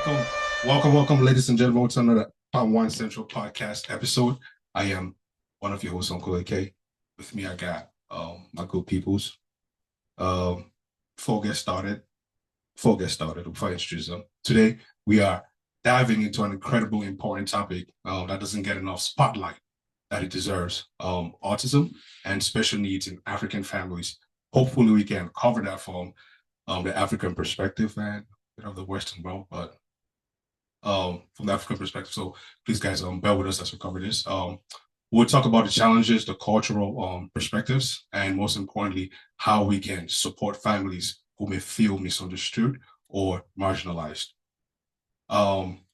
welcome, ladies and gentlemen, to another Palm Wine Central podcast episode. I am one of your hosts, Uncle AK. With me, I got my good peoples. Before I introduce them, today we are diving into an incredibly important topic that doesn't get enough spotlight that it deserves: autism and special needs in African families. Hopefully, we can cover that from the African perspective and the Western world, but from the African perspective. So please, guys, bear with us as we cover this. We'll talk about the challenges, the cultural perspectives, and most importantly, how we can support families who may feel misunderstood or marginalized.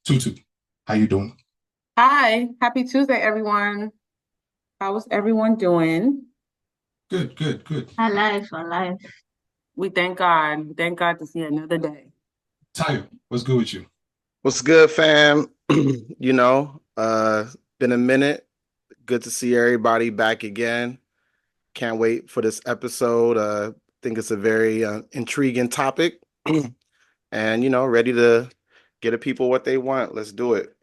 Tutu, how you doing? Hi, happy Tuesday, everyone. How is everyone doing? Good. Alive. We thank God. We thank God to see another day. Tayo, what's good with you? What's good, fam? Been a minute. Good to see everybody back again. Can't wait for this episode. Think it's a very intriguing topic. And, ready to get the people what they want. Let's do it.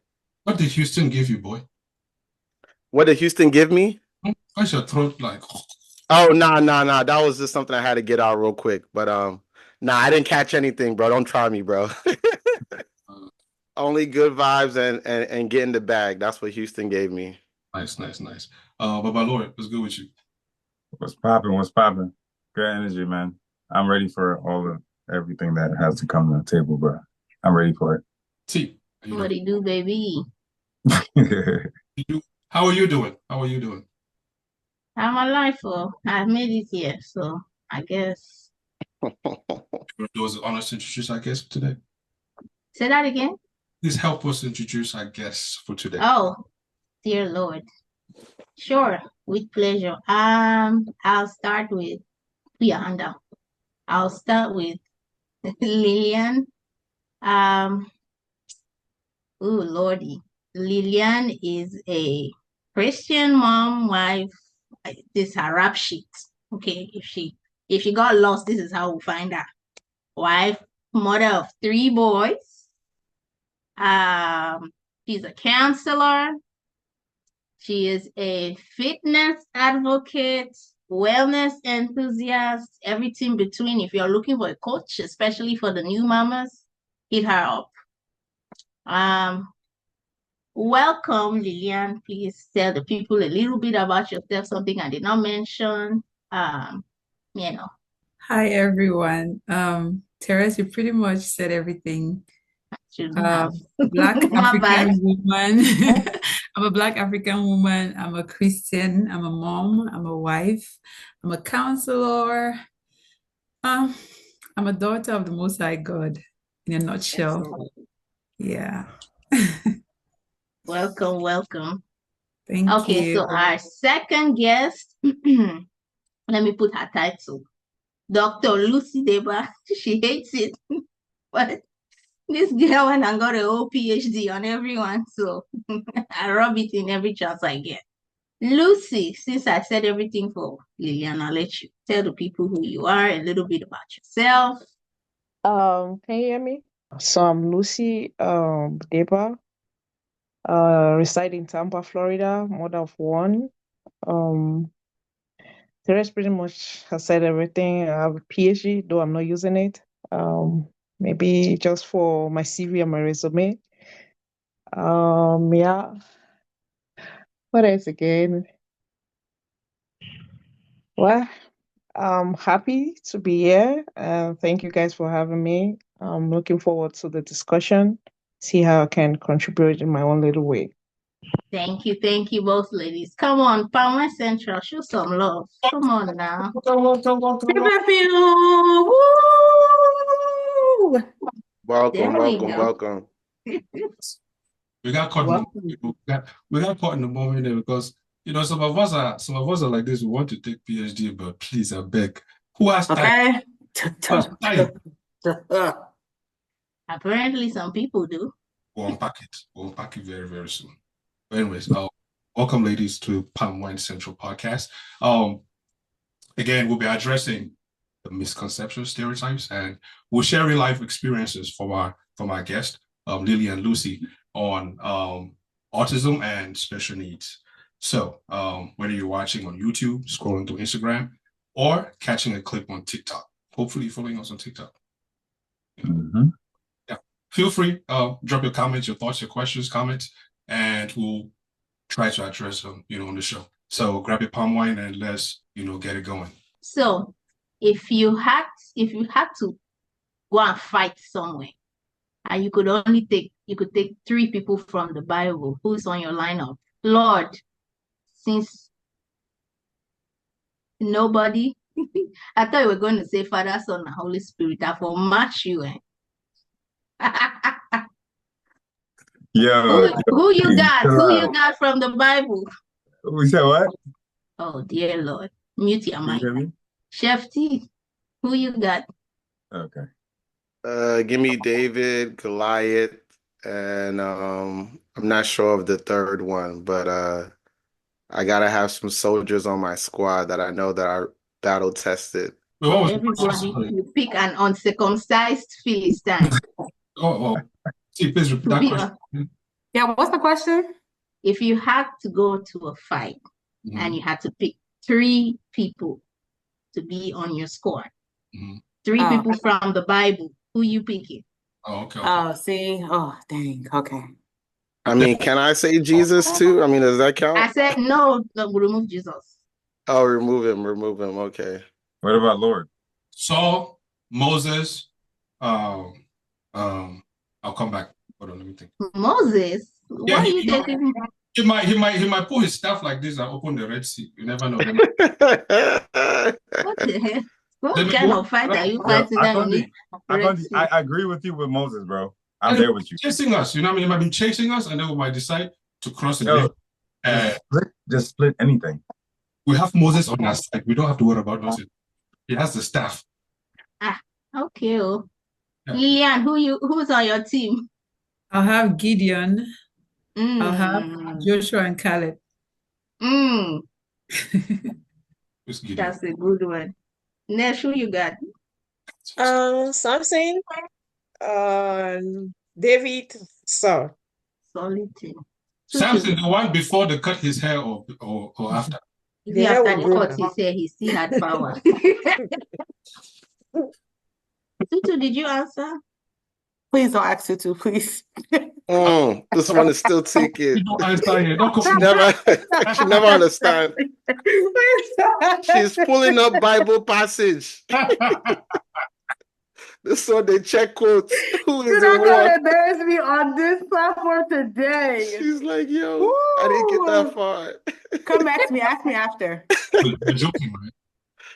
What did Houston give you, boy? What did Houston give me? Why's your throat like? Oh, nah. That was just something I had to get out real quick. But I didn't catch anything, bro. Don't try me, bro. Only good vibes and get in the bag. That's what Houston gave me. Nice. But my Lord, what's good with you? What's popping? Good energy, man. I'm ready for everything that has to come to the table, bro. I'm ready for it. T, What do you do, baby? How are you doing? I'm alive. I've made it here, so I guess. Do us an honor to introduce our guest today. Say that again. Please help us introduce our guest for today. Oh, dear Lord. Sure, with pleasure. I'll start with Yanda. I'll start with Lilian. Lordy. Lilian is a Christian mom, wife. This is her rap sheet. Okay, if she got lost, this is how we'll find her. Wife, mother of 3 boys. She's a counselor. She is a fitness advocate, wellness enthusiast, everything between. If you're looking for a coach, especially for the new mamas, hit her up. Welcome, Lilian. Please tell the people a little bit about yourself, something I did not mention. Hi, everyone. Teresa, you pretty much said everything. Black African woman. I'm a Black African woman. I'm a Christian. I'm a mom. I'm a wife. I'm a counselor. I'm a daughter of the Most High God, in a nutshell. Excellent. Yeah. Welcome. Thank you. Okay, so our second guest, let me put her title. Dr. Lucy Deba. She hates it, but this girl went and got a whole PhD on everyone, so I rub it in every chance I get. Lucy, since I said everything for Lilian, I'll let you tell the people who you are, a little bit about yourself. Can you hear me? So I'm Lucy Deba, reside in Tampa, Florida, mother of 1. Teresa pretty much has said everything. I have a PhD, though I'm not using it. Maybe just for my CV and my resume. Yeah. What else again? Well, I'm happy to be here. Thank you guys for having me. I'm looking forward to the discussion, see how I can contribute in my own little way. Thank you both ladies. Come on, Power Central, show some love. Come on now. Welcome. We got caught in the moment there because some of us are like this. We want to take PhD, but please, I beg. Who has time? Okay. Apparently, some people do. We'll unpack it very, very soon. But anyways, welcome, ladies, to Palm Wine Central podcast. Again, we'll be addressing the misconceptions, stereotypes, and we'll share real life experiences from our guest. Lilian and Lucy, on autism and special needs. So whether you're watching on YouTube, scrolling through Instagram, or catching a clip on TikTok, hopefully following us on TikTok. Yeah, feel free, drop your comments, your thoughts, your questions, comments, and we'll try to address them, on the show. So grab your palm wine and let's, get it going. So if you had to go and fight somewhere, and you could take 3 people from the Bible, who's on your lineup? Lord, since nobody, I thought you were going to say Father, Son, and Holy Spirit. I will match you. Who you got? Who you got from the Bible? We said what? Oh dear Lord, mute your mic. Chef T, who you got? Okay. Give me David, Goliath, and I'm not sure of the third one, but I gotta have some soldiers on my squad that I know that are battle tested. Everybody, you pick an uncircumcised Philistine. See, please repeat that question. Yeah, what's the question? If you had to go to a fight and you had to pick 3 people to be on your squad, 3 people from the Bible, who you picking? Okay. Oh, see? Oh, dang. Okay. I mean, can I say Jesus too? I mean, does that count? I said no, remove Jesus. Oh, remove him. Okay. What about Lord? Saul, Moses, I'll come back. Hold on, let me think. Moses? Yeah, what are you taking? He might pull his staff like this and open the Red Sea. You never know. What the hell? What kind of fight are you fighting? I agree with you with Moses, bro. I'm there with you. Chasing us, you know what I mean? He might be chasing us, and then we might decide to cross the just split anything. We have Moses on our side. We don't have to worry about nothing. He has the staff. Okay. Yeah. Lilian, who's on your team? I'll have Gideon. I'll have Joshua and Caleb. That's a good one. Next, who you got? Samson, David, Saul. Solid team. Samson, the one before they cut his hair or after? After they cut his hair, he still had power. Tutu, did you answer? Please don't ask Tutu, please. This one is still ticking. She never understand. She's pulling up Bible passage. This one they check quotes. Who is You're not gonna embarrass me on this platform today. She's like, yo, I didn't get that far. Come back to me. Ask me after. You're joking, right?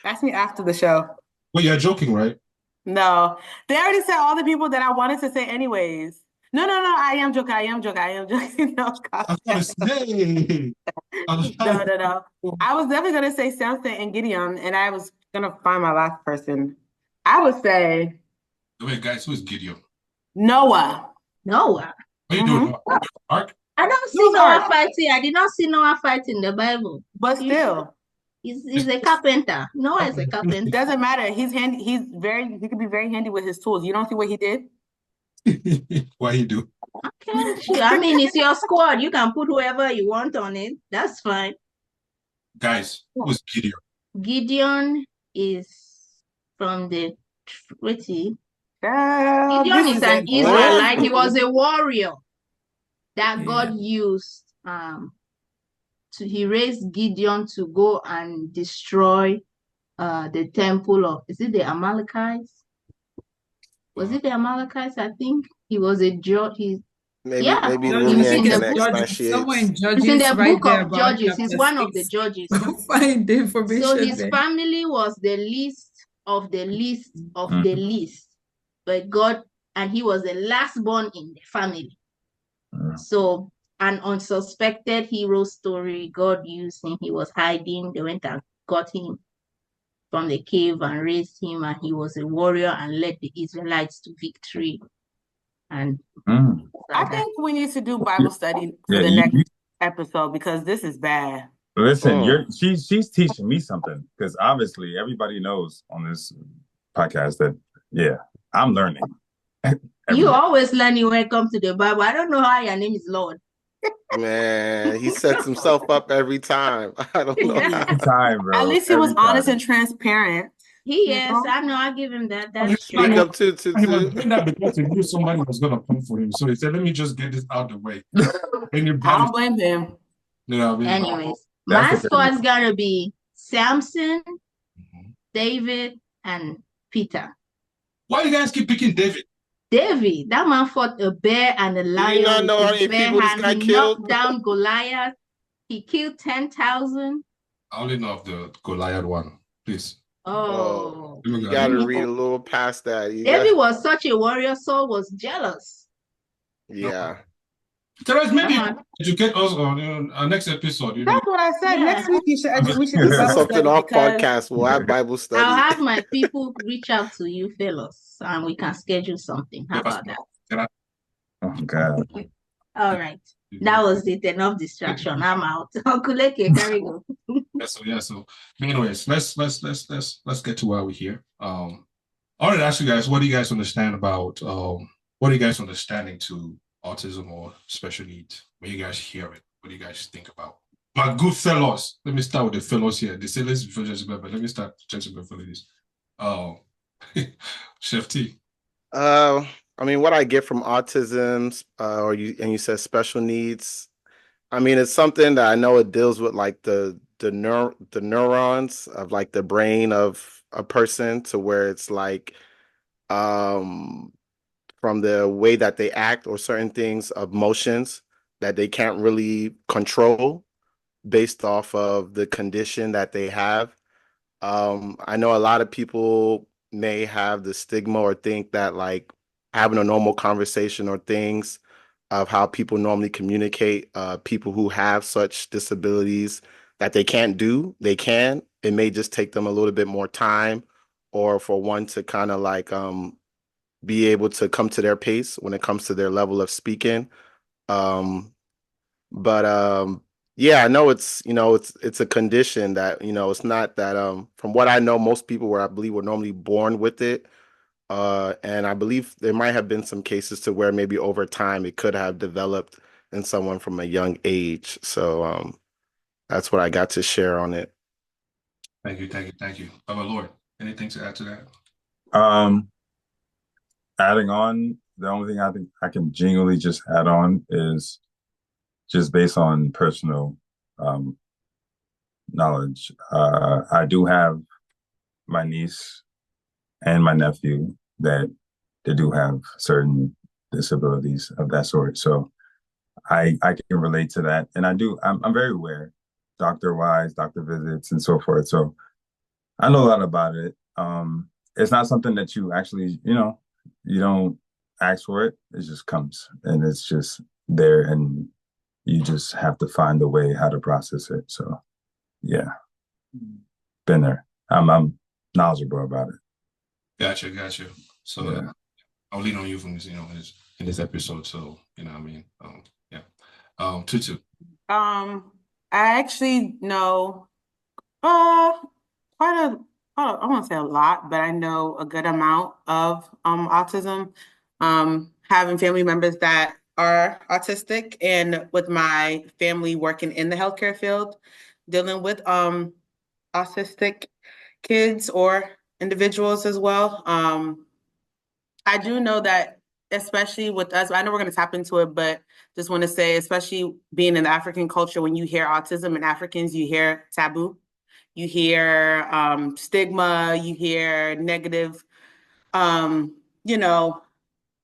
Ask me after the show. Well, you're joking, right? No. They already said all the people that I wanted to say anyways. No. I am joking. No, No. I was definitely going to say Samson and Gideon, and I was going to find my last person. I would say... Wait, guys, who is Gideon? Noah. What are you doing? Ark? I don't see Noah fighting. I did not see Noah fight in the Bible. But still... He's a carpenter. Noah is a carpenter. It doesn't matter. He's handy. He could be very handy with his tools. You don't see what he did? Why he do? Okay, sure. I mean, it's your squad. You can put whoever you want on it. That's fine. Guys, who's Gideon? Gideon is from the Gideon is an Israelite. He was a warrior that God used. He raised Gideon to go and destroy the temple of, is it the Amalekites? Was it the Amalekites? I think he was a judge. Maybe Lilian can expatiate. Somewhere in Judges, it's in the right book of Judges. He's one of the judges. Find the information. So his family was the least of the least of the least, but God, and he was the last born in the family. So an unsuspected hero story. God used him. He was hiding. They went and got him from the cave and raised him, and he was a warrior and led the Israelites to victory. And I think we need to do Bible study for the next episode because this is bad. Listen, she's teaching me something because obviously everybody knows on this podcast that I'm learning. You always learning when it comes to the Bible. I don't know how your name is Lord. Man, he sets himself up every time. I don't know. Every time, bro. At least he was honest and transparent. He is. I know. I give him that. That's true. Speak up to. He was doing that because he knew somebody was gonna come for him. So he said, "Let me just get this out the way." I don't blame him. You know what I mean? Anyways, my score is gonna be Samson, David, and Peter. Why you guys keep picking David? David, that man fought a bear and a lion. Do you not know how many people this guy killed? Knocked down Goliath. He killed 10,000. I only know of the Goliath one. Please. Oh, you gotta read a little past that. David was such a warrior. Saul was jealous. Yeah. Terence, maybe educate us on our next episode. That's what I said. Next week we should do something off podcast. We'll have Bible study. I'll have my people reach out to you, fellows, and we can schedule something. How about that? Oh God. All right. That was it. Enough distraction. I'm out. Uncle Eke, carry go. So anyways, let's get to why we're here. I wanted to ask you guys, what do you guys understand about what are you guys understanding to autism or special needs? When you guys hear it, what do you guys think about? My good fellows, let me start with the fellows here. They say let's be but let me start changing for this. Chef T. I mean, what I get from autism, you said special needs. I mean, it's something that I know it deals with like the neurons of like the brain of a person, to where it's like from the way that they act or certain things of motions that they can't really control based off of the condition that they have. I know a lot of people may have the stigma or think that like having a normal conversation or things of how people normally communicate, people who have such disabilities that they can't do, they can. It may just take them a little bit more time, or for one to kind of like be able to come to their pace when it comes to their level of speaking. Yeah, I know it's a condition that, it's not that from what I know, most people I believe were normally born with it. And I believe there might have been some cases to where maybe over time it could have developed in someone from a young age. So that's what I got to share on it. Thank you. Lord, anything to add to that? Adding on, the only thing I think I can genuinely just add on is just based on personal knowledge. I do have my niece and my nephew that they do have certain disabilities of that sort. So I can relate to that. And I'm very aware, doctor-wise, doctor visits and so forth. So I know a lot about it. It's not something that you actually, you don't ask for it. It just comes and it's just there, and you just have to find a way how to process it. So yeah, been there. I'm knowledgeable about it. Gotcha. So yeah. I'll lean on you from this, in this episode. So what I mean, Tutu. I actually know I won't say a lot, but I know a good amount of autism. Having family members that are autistic, and with my family working in the healthcare field, dealing with autistic kids or individuals as well. I do know that, especially with us, I know we're going to tap into it, but just want to say, especially being in the African culture, when you hear autism and Africans, you hear taboo. You hear stigma, you hear negative,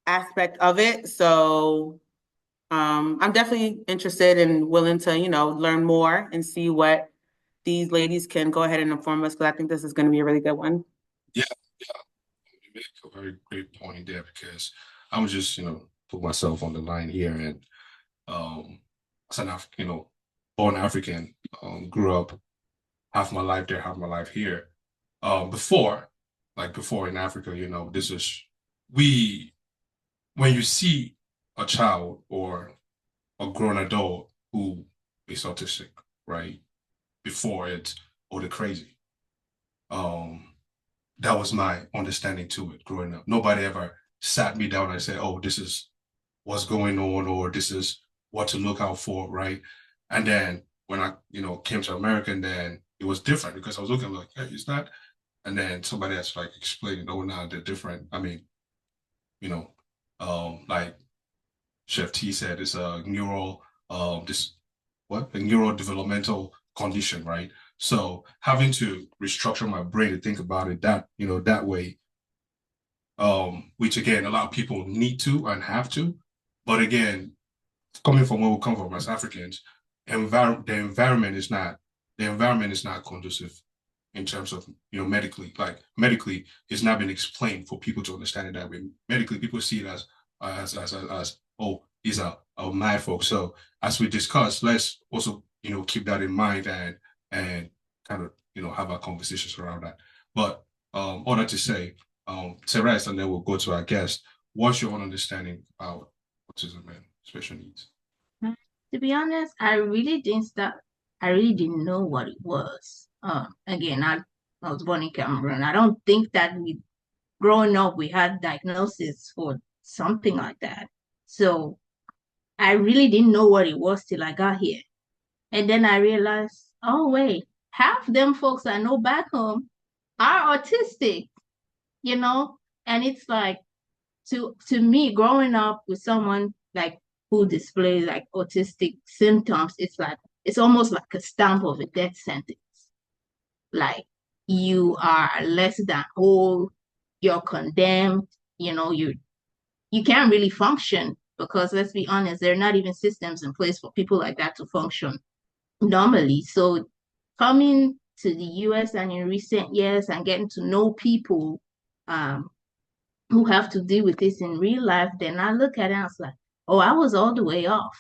aspect of it. So I'm definitely interested and willing to, learn more and see what these ladies can go ahead and inform us, because I think this is going to be a really good one. Yeah. You make a very great point there, because I'm just, put myself on the line here, and as an African, born African, grew up half my life there, half my life here. Before in Africa, this is when you see a child or a grown adult who is autistic, right? Before it's they're crazy. That was my understanding to it growing up. Nobody ever sat me down and said, oh, this is what's going on, or this is what to look out for, right? And then when I, came to America, and then it was different because I was looking like, hey, is that? And then somebody else like explaining, oh, no, they're different. I mean, like Chef T said, it's a neural, a neurodevelopmental condition, right? So having to restructure my brain to think about it that way, which again, a lot of people need to and have to. But again, coming from where we come from as Africans, the environment is not conducive in terms of medically. Like medically, it's not been explained for people to understand it that way. Medically, people see it as oh, these are my folks. So as we discussed, let's also keep that in mind and kind of have our conversations around that. But all that to say, Therese, and then we'll go to our guest. What's your own understanding about autism and special needs? To be honest, I really didn't know what it was. Again, I was born in Cameroon. I don't think that growing up, we had diagnosis for something like that. So I really didn't know what it was till I got here. And then I realized, oh, wait, half them folks I know back home are autistic, And it's like, to me, growing up with someone like who displays like autistic symptoms, it's almost like a stamp of a death sentence. Like, you are less than whole, you're condemned, you can't really function, because let's be honest, there are not even systems in place for people like that to function normally. So coming to the US and in recent years and getting to know people who have to deal with this in real life, then I look at it and I was like, oh, I was all the way off.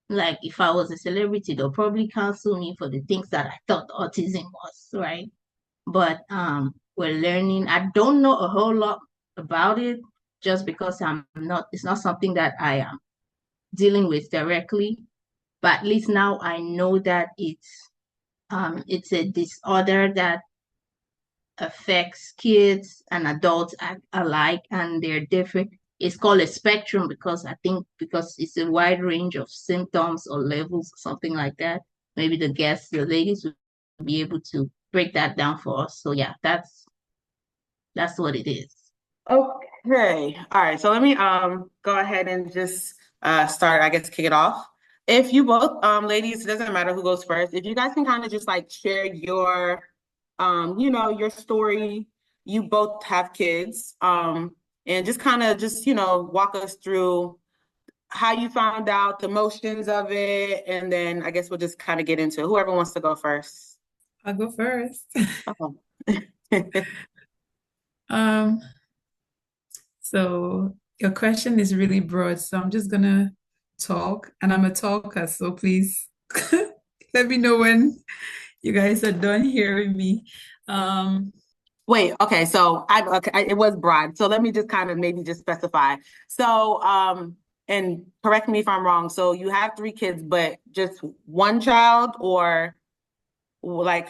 Like, if I was a celebrity, they'll probably cancel me for the things that I thought autism was, right? But we're learning. I don't know a whole lot about it, just because it's not something that I am dealing with directly. But at least now I know that it's a disorder that affects kids and adults alike, and they're different. It's called a spectrum because it's a wide range of symptoms or levels, something like that. Maybe the ladies will be able to break that down for us. So yeah, that's what it is. Okay. All right. So let me go ahead and just start, I guess, kick it off. If you both ladies, it doesn't matter who goes first. If you guys can kind of just like share your your story. You both have kids. And just kind of just, walk us through how you found out, the motions of it, and then I guess we'll just kind of get into it. Whoever wants to go first. I'll go first. Oh. So your question is really broad, so I'm just gonna talk, and I'm a talker, so please let me know when you guys are done hearing me. Wait, okay, so it was broad. So let me just kind of maybe just specify. So, and correct me if I'm wrong. So you have 3 kids, but just one child, or like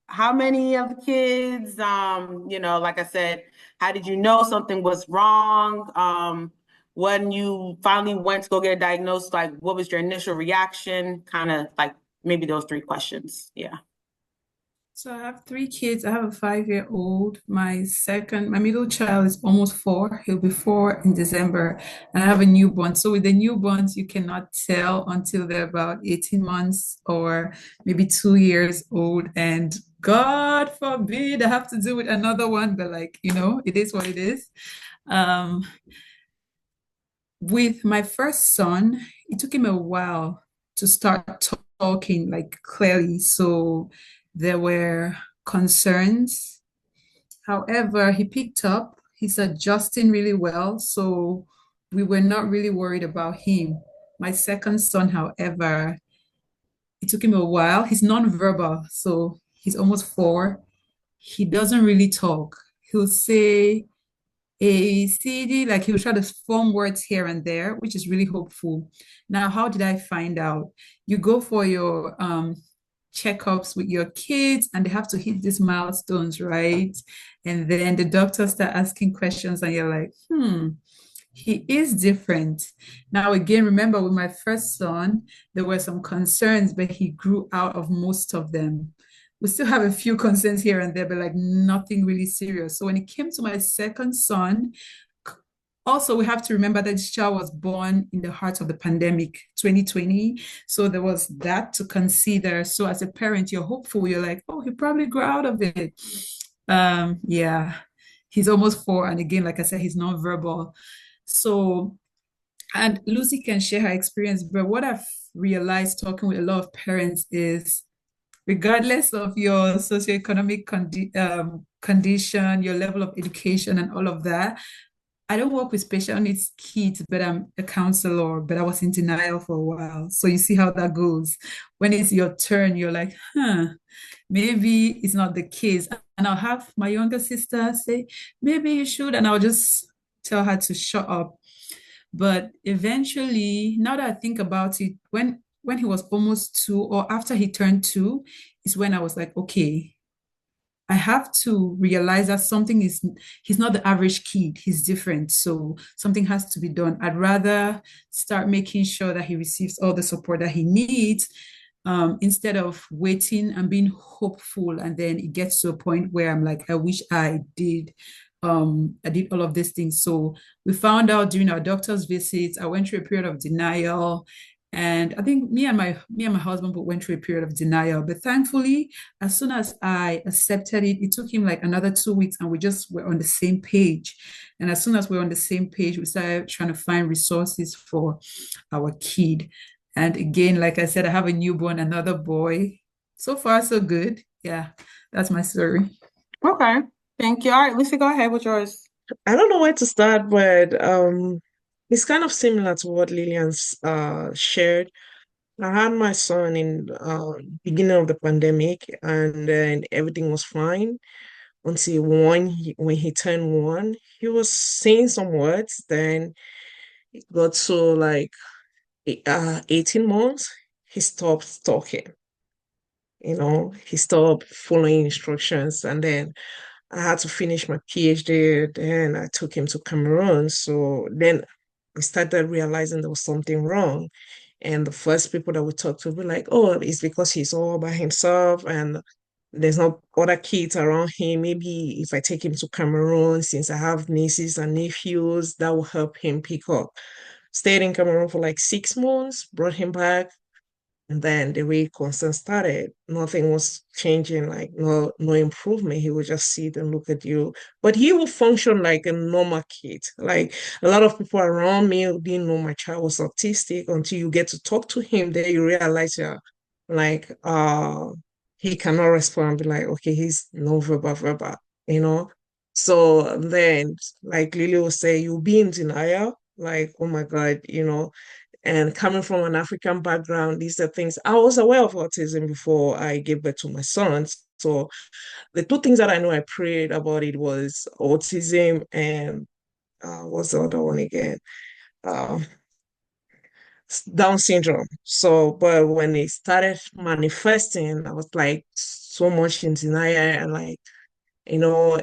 how many of the kids? Like I said, how did you know something was wrong? When you finally went to go get diagnosed, like what was your initial reaction? Kind of like maybe those 3 questions. Yeah. So I have 3 kids. I have a 5-year-old. My middle child is almost 4. He'll be 4 in December. And I have a newborn. So with the newborns, you cannot tell until they're about 18 months or maybe 2 years old. And God forbid I have to deal with another one, but it is what it is. With my first son, it took him a while to start talking like clearly. So there were concerns. However, he picked up, he's adjusting really well. So we were not really worried about him. My second son, however, it took him a while. He's nonverbal, so he's almost 4. He doesn't really talk. He'll say A, C, D, like he'll try to form words here and there, which is really hopeful. Now, how did I find out? You go for your checkups with your kids and they have to hit these milestones, right? And then the doctors start asking questions and you're like, he is different. Now, again, remember with my first son, there were some concerns, but he grew out of most of them. We still have a few concerns here and there, but like nothing really serious. So when it came to my second son, also we have to remember that this child was born in the heart of the pandemic 2020, so there was that to consider. So as a parent, you're hopeful, you're like, oh, he'll probably grow out of it. Yeah, he's almost 4, and again, like I said, he's non-verbal. So, and Lucy can share her experience, but what I've realized talking with a lot of parents is regardless of your socioeconomic condition, your level of education, and all of that, I don't work with special needs kids, but I'm a counselor, but I was in denial for a while. So you see how that goes. When it's your turn, you're like, maybe it's not the case. And I'll have my younger sister say, maybe you should. And I'll just tell her to shut up. But eventually, now that I think about it, when he was almost 2 or after he turned 2, is when I was like, okay, I have to realize that he's not the average kid, he's different. So something has to be done. I'd rather start making sure that he receives all the support that he needs, instead of waiting and being hopeful. And then it gets to a point where I'm like, I wish I did all of these things. So we found out during our doctor's visits, I went through a period of denial. And I think me and my husband went through a period of denial. But thankfully, as soon as I accepted it, it took him like another 2 weeks and we just were on the same page. And as soon as we're on the same page, we started trying to find resources for our kid. And again, like I said, I have a newborn, another boy. So far, so good. Yeah, that's my story. Okay, thank you. All right, Lucy, go ahead with yours. I don't know where to start, but it's kind of similar to what Lilian's shared. I had my son in beginning of the pandemic, and then everything was fine until when he turned 1, he was saying some words. Then it got to like 18 months, he stopped talking. He stopped following instructions, and then I had to finish my PhD. Then I took him to Cameroon. So then I started realizing there was something wrong. And the first people that we talked to were like, oh, it's because he's all by himself and there's not other kids around him. Maybe if I take him to Cameroon, since I have nieces and nephews, that will help him pick up. Stayed in Cameroon for like 6 months, brought him back, and then the way concern started, nothing was changing, like no improvement. He would just sit and look at you. But he would function like a normal kid. Like a lot of people around me didn't know my child was autistic until you get to talk to him. Then you realize, yeah, like he cannot respond, be like, okay, he's no verbal, you know. So then, like Lily will say, you'll be in denial, like, oh my God, and coming from an African background, these are things I was aware of autism before I gave birth to my sons. So the two things that I know I prayed about it was autism and what's the other one again? Uh, Down syndrome. So, but when it started manifesting, I was like so much in denial and like, you know,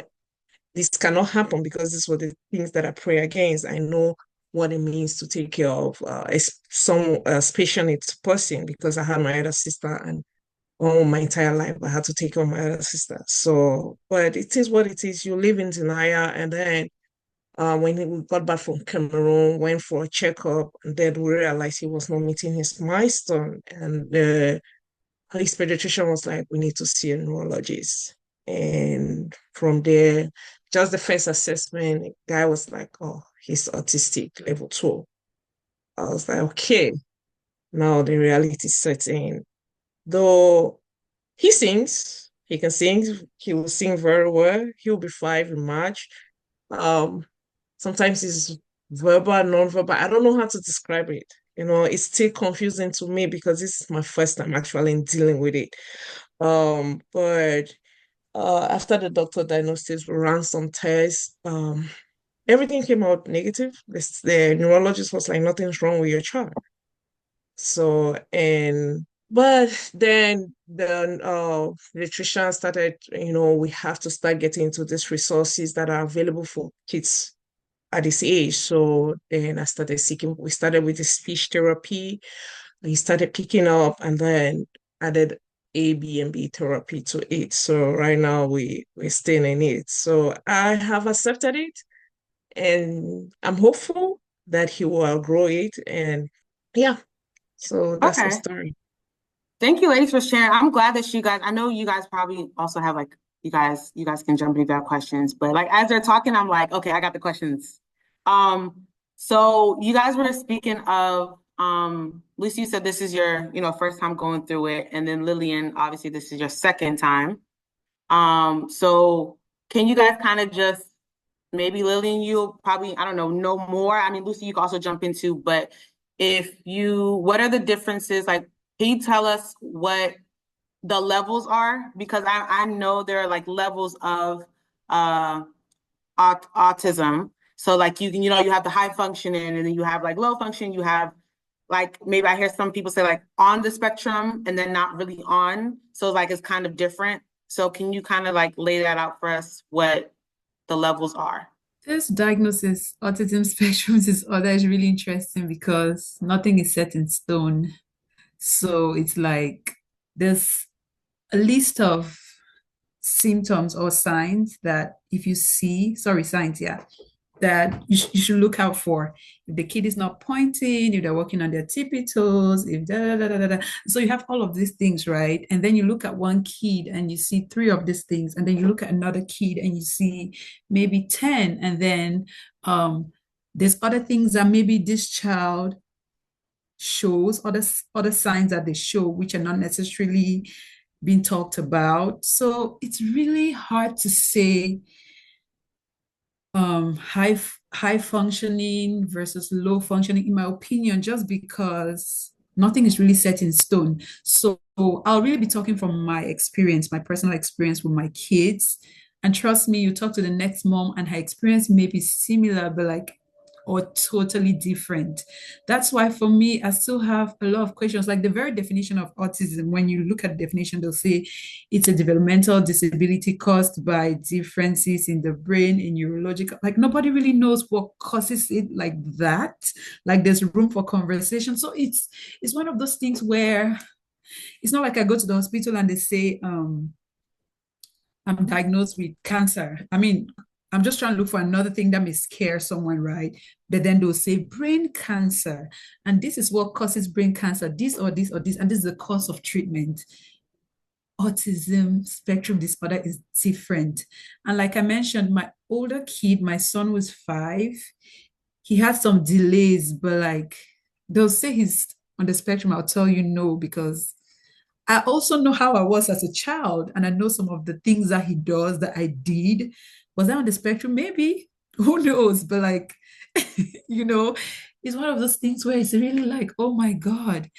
this cannot happen because these were the things that I pray against. I know what it means to take care of some special needs person because I had my other sister and all my entire life I had to take care of my other sister. So, but it is what it is. You live in denial, and then when we got back from Cameroon, went for a checkup, and then we realized he was not meeting his milestone, and his pediatrician was like, "We need to see a neurologist." And from there, just the first assessment, guy was like, oh, he's autistic, level 2. I was like, okay, now the reality sets in. Though he sings, he can sing, he will sing very well. He'll be 5 in March. Sometimes it's verbal, non-verbal. I don't know how to describe it. It's still confusing to me because this is my first time actually dealing with it. But after the doctor diagnosed it, we ran some tests. Everything came out negative. The neurologist was like, nothing's wrong with your child. So, and But then the nutrition started, we have to start getting into these resources that are available for kids at this age. So then we started with the speech therapy. We started picking up and then added A, B, and B therapy to it. So right now we're staying in it. So I have accepted it and I'm hopeful that he will outgrow it. And yeah, so that's the Okay. story. Thank you, ladies, for sharing. I'm glad that I know you guys probably also have like, you guys can jump in if you have questions, but like as they're talking, I'm like, okay, I got the questions. So you guys were speaking of, Lucy, you said this is your, first time going through it. And then Lilian, obviously this is your second time. So can you guys kind of just, maybe Lilian, you'll probably, I don't know more. I mean, Lucy, you can also jump into, but what are the differences? Like, can you tell us what the levels are? Because I know there are like levels of autism. So like you have the high functioning and then you have like low function, you have like maybe I hear some people say like on the spectrum and then not really on. So like it's kind of different. So can you kind of like lay that out for us what the levels are? This diagnosis, autism spectrum disorder, is really interesting because nothing is set in stone. So it's like there's a list of symptoms or signs that if you see, signs, yeah, that you should look out for. If the kid is not pointing, if they're walking on their tippy toes, if da da da da da. So you have all of these things, right? And then you look at one kid and you see 3 of these things, and then you look at another kid and you see maybe 10, and then there's other things that maybe this child shows, other signs that they show, which are not necessarily being talked about. So it's really hard to say high functioning versus low functioning, in my opinion, just because nothing is really set in stone. So I'll really be talking from my experience, my personal experience with my kids. And trust me, you talk to the next mom and her experience may be similar, but like, or totally different. That's why for me, I still have a lot of questions. Like the very definition of autism, when you look at the definition, they'll say it's a developmental disability caused by differences in the brain, in neurological, like nobody really knows what causes it like that. Like there's room for conversation. So it's one of those things where it's not like I go to the hospital and they say, I'm diagnosed with cancer. I mean, I'm just trying to look for another thing that may scare someone, right? But then they'll say brain cancer, and this is what causes brain cancer, this or this or this, and this is the cause of treatment. Autism spectrum disorder is different. And like I mentioned, my older kid, my son was 5, he had some delays, but like they'll say he's on the spectrum, I'll tell you no, because I also know how I was as a child, and I know some of the things that he does that I did. Was I on the spectrum? Maybe. Who knows? But like, you know, it's one of those things where it's really like, oh my God.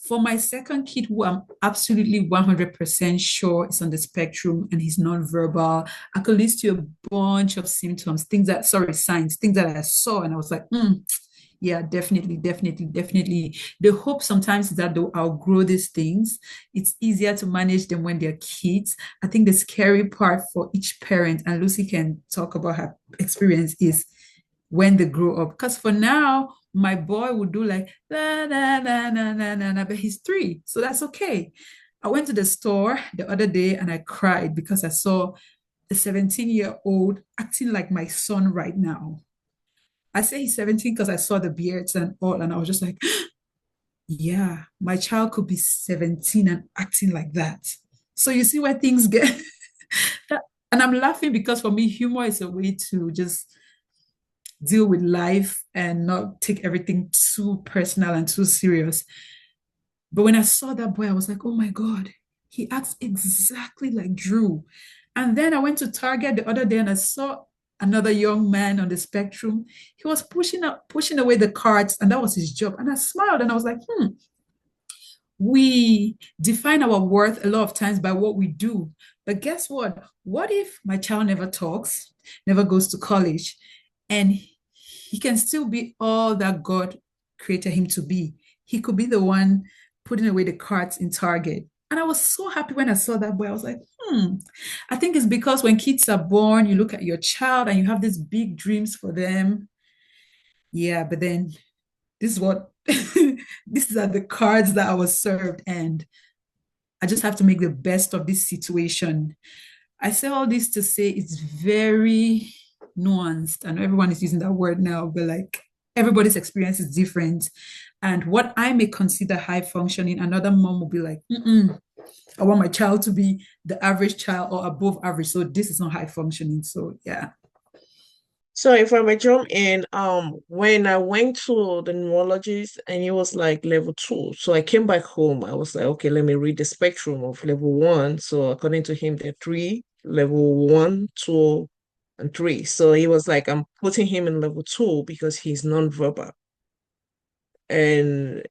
For my second kid, who I'm absolutely 100% sure is on the spectrum and he's nonverbal, I could list you a bunch of symptoms, signs, things that I saw, and I was like, yeah, definitely, definitely, definitely. The hope sometimes is that they'll outgrow these things. It's easier to manage them when they're kids. I think the scary part for each parent, and Lucy can talk about her experience, is when they grow up. Because for now, my boy would do like la la la la la la la, but he's 3, so that's okay. I went to the store the other day and I cried because I saw a 17-year-old acting like my son right now. I say he's 17 because I saw the beards and all, and I was just like, yeah, my child could be 17 and acting like that. So you see where things get. And I'm laughing because for me, humor is a way to just deal with life and not take everything too personal and too serious. But when I saw that boy, I was like, oh my God, he acts exactly like Drew. And then I went to Target the other day and I saw another young man on the spectrum. He was pushing away the carts, and that was his job. And I smiled and I was like, we define our worth a lot of times by what we do. But guess what? What if my child never talks, never goes to college, and he can still be all that God created him to be? He could be the one putting away the cards in Target. And I was so happy when I saw that boy. I was like, I think it's because when kids are born, you look at your child and you have these big dreams for them. Yeah, but then this is what these are the cards that I was served, and I just have to make the best of this situation. I say all this to say it's very nuanced. I know everyone is using that word now, but like everybody's experience is different. And what I may consider high functioning, another mom will be like, I want my child to be the average child or above average. So this is not high functioning. So yeah. So if I may jump in, when I went to the neurologist and he was like level 2, so I came back home. I was like, okay, let me read the spectrum of level 1. So according to him, there are 3: level 1, 2, and 3. So he was like, I'm putting him in level 2 because he's nonverbal, and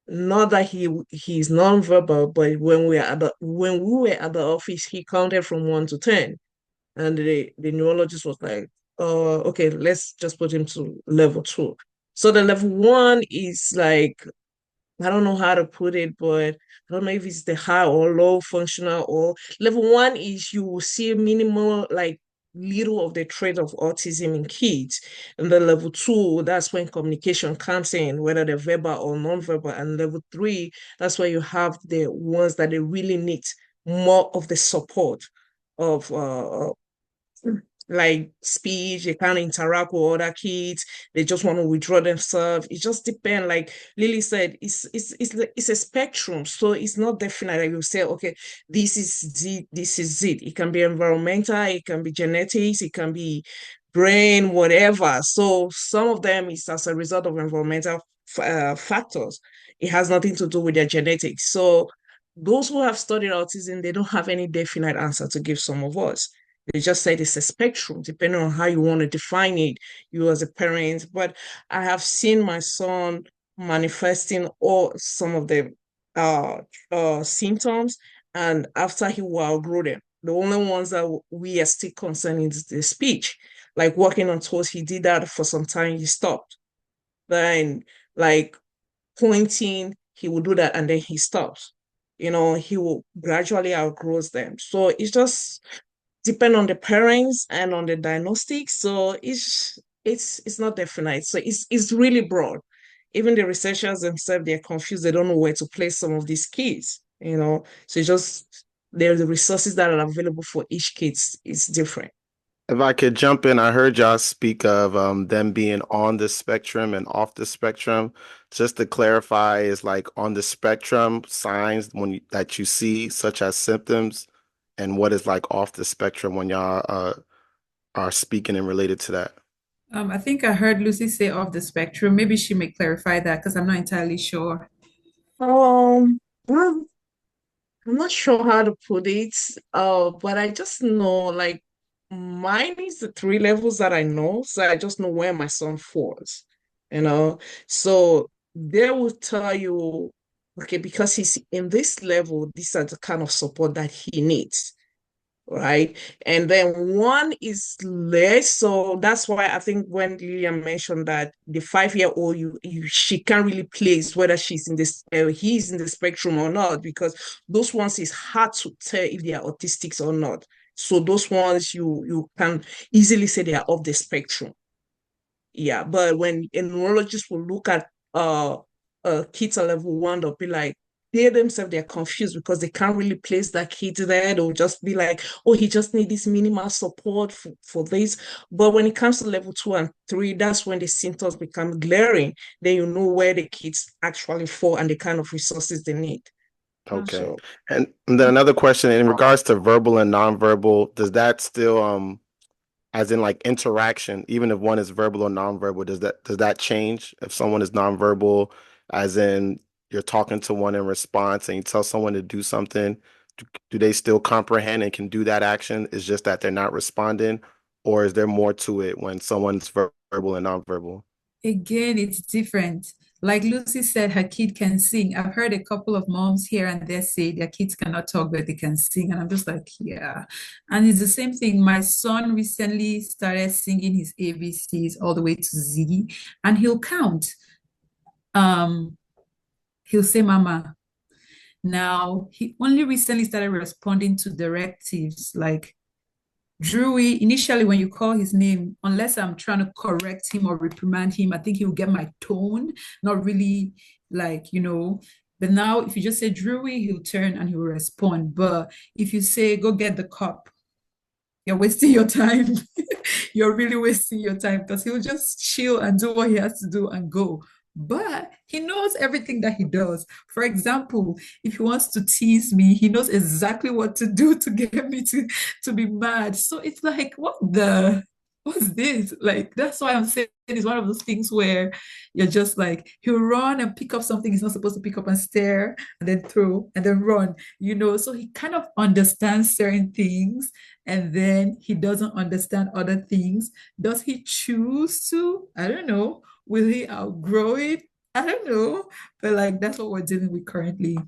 not that he's nonverbal, but when we were at the office, he counted from 1 to 10. And the neurologist was like, okay, let's just put him to level 2. So the level 1 is like, I don't know how to put it, but I don't know if it's the high or low functional, or level 1 is you will see minimal, like little of the trait of autism in kids. And the level 2, that's when communication comes in, whether they're verbal or non-verbal. And level 3, that's where you have the ones that they really need more of the support of like speech. They can't interact with other kids. They just want to withdraw themselves. It just depends. Like Lily said, it's a spectrum. So it's not definite that you say, okay, this is it, this is it. It can be environmental, it can be genetics, it can be brain, whatever. So some of them is as a result of environmental factors. It has nothing to do with their genetics. So those who have studied autism, they don't have any definite answer to give some of us. They just said it's a spectrum, depending on how you want to define it, you as a parent. But I have seen my son manifesting all some of the symptoms, and after he will outgrow them. The only ones that we are still concerned is the speech. Like walking on toes, he did that for some time, he stopped. Then, like pointing, he will do that and then he stops. He will gradually outgrow them. So it's just depend on the parents and on the diagnostics. So it's not definite. So it's really broad. Even the researchers themselves, they're confused. They don't know where to place some of these kids. So it's just there are the resources that are available for each kid is different. If I could jump in, I heard y'all speak of them being on the spectrum and off the spectrum. Just to clarify, is like on the spectrum signs that you see, such as symptoms, and what is like off the spectrum when y'all are speaking and related to that. I think I heard Lucy say off the spectrum. Maybe she may clarify that because I'm not entirely sure. Well, I'm not sure how to put it, but I just know like mine is the 3 levels that I know, so I just know where my son falls, you know. So they will tell you, okay, because he's in this level, these are the kind of support that he needs, right? And then 1 is less. So that's why I think when Lilian mentioned that the 5-year-old, she can't really place whether he's in the spectrum or not, because those ones is hard to tell if they are autistics or not. So those ones you can easily say they are off the spectrum. Yeah, but when a neurologist will look at kids at level 1, they'll be like, they themselves, they're confused because they can't really place that kid there. They'll just be like, oh, he just needs this minimal support for this. But when it comes to level 2 and 3, that's when the symptoms become glaring. Then you know where the kids actually fall and the kind of resources they need. Okay. So, And then another question in regards to verbal and nonverbal, does that still as in like interaction, even if one is verbal or nonverbal, does that change if someone is nonverbal, as in you're talking to one in response and you tell someone to do something, do they still comprehend and can do that action? It's just that they're not responding, or is there more to it when someone's verbal and nonverbal? Again, it's different. Like Lucy said, her kid can sing. I've heard a couple of moms here and there say their kids cannot talk, but they can sing. And I'm just like, yeah. And it's the same thing. My son recently started singing his ABCs all the way to Z, and he'll count. he'll say mama. Now, he only recently started responding to directives like Drewy. Initially, when you call his name, unless I'm trying to correct him or reprimand him, I think he'll get my tone, not really like, But now, if you just say Drewy, he'll turn and he'll respond. But if you say, go get the cup, you're wasting your time. You're really wasting your time because he'll just chill and do what he has to do and go. But he knows everything that he does. For example, if he wants to tease me, he knows exactly what to do to get me to be mad. So it's like, what's this? Like, that's why I'm saying it's one of those things where you're just like, he'll run and pick up something he's not supposed to pick up and stare and then throw and then run, So he kind of understands certain things and then he doesn't understand other things. Does he choose to? I don't know. Will he outgrow it? I don't know. But like, that's what we're dealing with currently.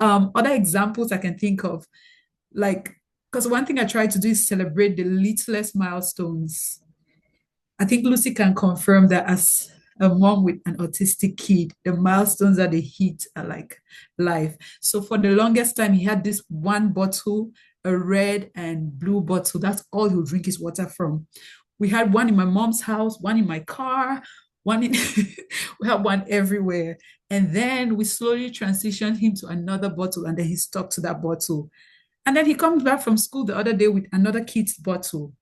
Other examples I can think of, like, because one thing I try to do is celebrate the littlest milestones. I think Lucy can confirm that as a mom with an autistic kid, the milestones that they hit are like life. So for the longest time, he had this one bottle, a red and blue bottle. That's all he'll drink his water from. We had one in my mom's house, one in my car, we had one everywhere. And then we slowly transitioned him to another bottle, and then he stuck to that bottle. And then he comes back from school the other day with another kid's bottle.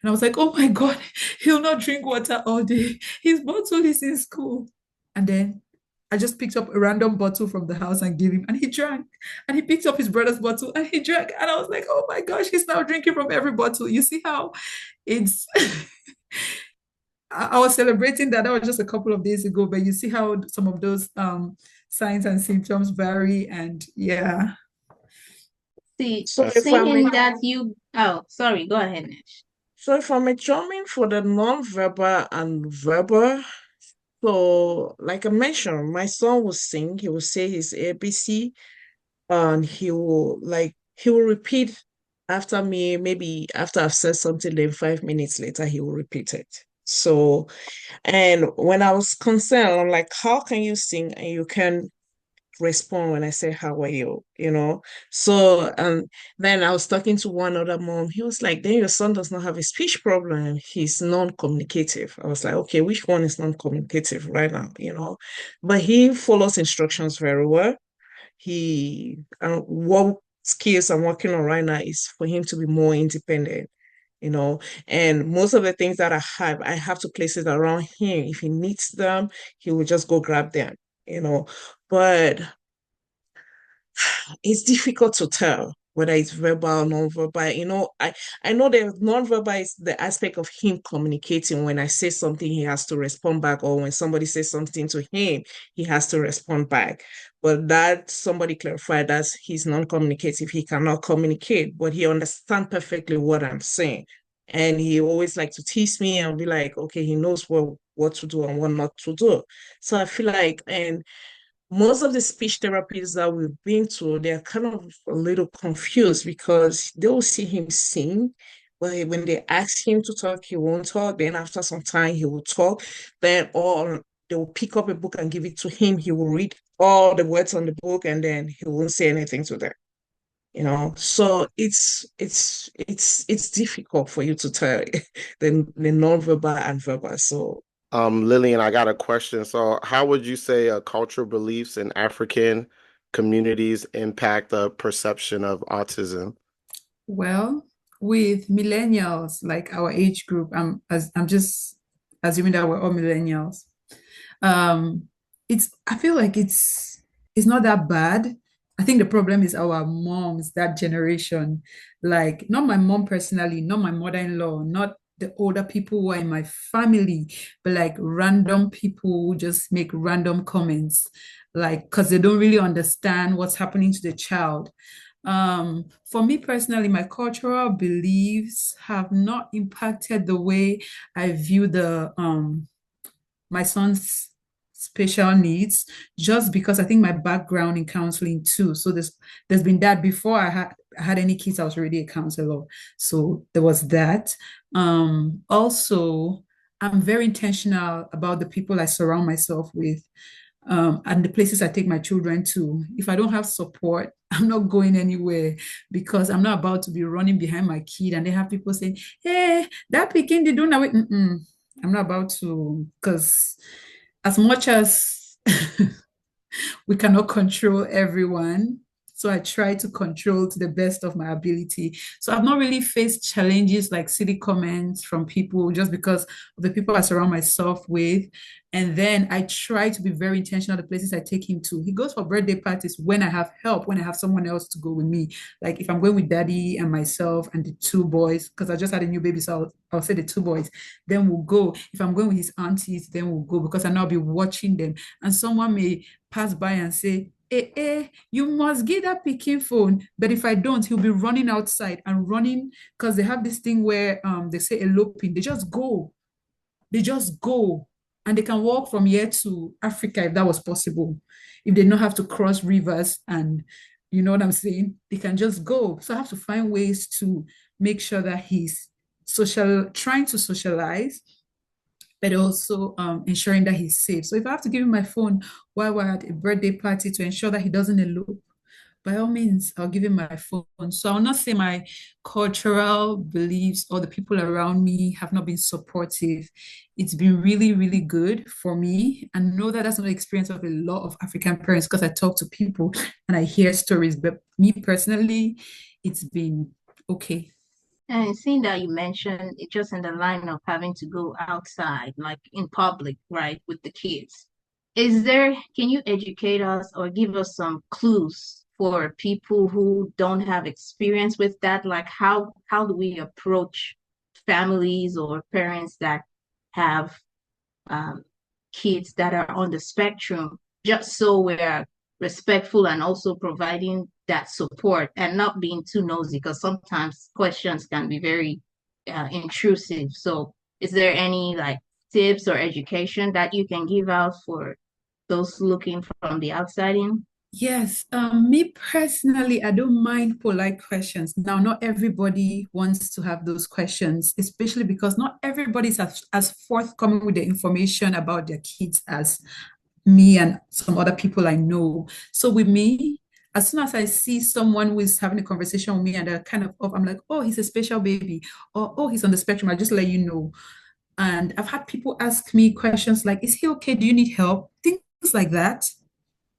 And I was like, oh my God, he'll not drink water all day. His bottle is in school. And then I just picked up a random bottle from the house and gave him, and he drank. And he picked up his brother's bottle and he drank. And I was like, oh my gosh, he's now drinking from every bottle. You see how it's... I was celebrating that. That was just a couple of days ago, but you see how some of those signs and symptoms vary, and yeah. See, so saying that sorry, go ahead, Nish. So if I'm jumping for the non-verbal and verbal, so like I mentioned, my son will sing, he will say his ABC, and he will repeat after me, maybe after I've said something, then 5 minutes later, he will repeat it. So, and when I was concerned, I'm like, how can you sing and you can respond when I say, how are you? So, then I was talking to one other mom. He was like, then your son does not have a speech problem. He's non-communicative. I was like, okay, which one is non-communicative right now? But he follows instructions very well. What skills I'm working on right now is for him to be more independent. And most of the things that I have to place it around him. If he needs them, he will just go grab them, but it's difficult to tell whether it's verbal or non-verbal. I know that non-verbal is the aspect of him communicating. When I say something, he has to respond back, or when somebody says something to him, he has to respond back. But that somebody clarified that he's non-communicative. He cannot communicate, but he understands perfectly what I'm saying. And he always like to tease me and be like, okay, he knows what to do and what not to do. So I feel like, and most of the speech therapists that we've been to, they're kind of a little confused because they'll see him sing, but when they ask him to talk, he won't talk. Then after some time, he will talk. Then they will pick up a book and give it to him. He will read all the words on the book, and then he won't say anything to them. So it's difficult for you to tell the non-verbal and verbal. So Lilian, I got a question. So how would you say cultural beliefs in African communities impact the perception of autism? Well, with millennials, like our age group, I'm just assuming that we're all millennials. I feel like it's not that bad. I think the problem is our moms, that generation. Like, not my mom personally, not my mother-in-law, not the older people who are in my family, but like random people who just make random comments, like, because they don't really understand what's happening to the child. For me personally, my cultural beliefs have not impacted the way I view my son's special needs, just because I think my background in counseling too. So there's been that. Before I had any kids, I was already a counselor. So there was that. Also, I'm very intentional about the people I surround myself with. and the places I take my children to. If I don't have support, I'm not going anywhere because I'm not about to be running behind my kid and they have people saying, hey, that Peking, they don't know it. I'm not about to, because as much as we cannot control everyone. So I try to control to the best of my ability. So I've not really faced challenges like silly comments from people just because of the people I surround myself with. And then I try to be very intentional the places I take him to. He goes for birthday parties when I have help, when I have someone else to go with me. Like if I'm going with daddy and myself and the two boys, because I just had a new baby, so I'll say the two boys, then we'll go. If I'm going with his aunties, then we'll go because I know I'll be watching them. And someone may pass by and say, you must get that picking phone. But if I don't, he'll be running outside and running because they have this thing where they say eloping. They just go. They just go. And they can walk from here to Africa if that was possible. If they don't have to cross rivers and you know what I'm saying, they can just go. So I have to find ways to make sure that he's trying to socialize but also ensuring that he's safe. So if I have to give him my phone while we're at a birthday party to ensure that he doesn't elope, by all means, I'll give him my phone. So I'll not say my cultural beliefs or the people around me have not been supportive. It's been really, really good for me. And know that that's not the experience of a lot of African parents because I talk to people and I hear stories. But me personally, it's been okay. And seeing that you mentioned it just in the line of having to go outside, like in public, right, with the kids. Can you educate us or give us some clues for people who don't have experience with that? Like how do we approach families or parents that have kids that are on the spectrum, just so we're respectful and also providing that support and not being too nosy because sometimes questions can be very intrusive. So is there any like tips or education that you can give out for those looking from the outside in? Yes, me personally, I don't mind polite questions. Now, not everybody wants to have those questions, especially because not everybody's as forthcoming with the information about their kids as me and some other people I know. So with me, as soon as I see someone who is having a conversation with me and they're kind of off, I'm like, oh, he's a special baby, or oh, he's on the spectrum. I just let you know. And I've had people ask me questions like, is he okay? Do you need help? Things like that.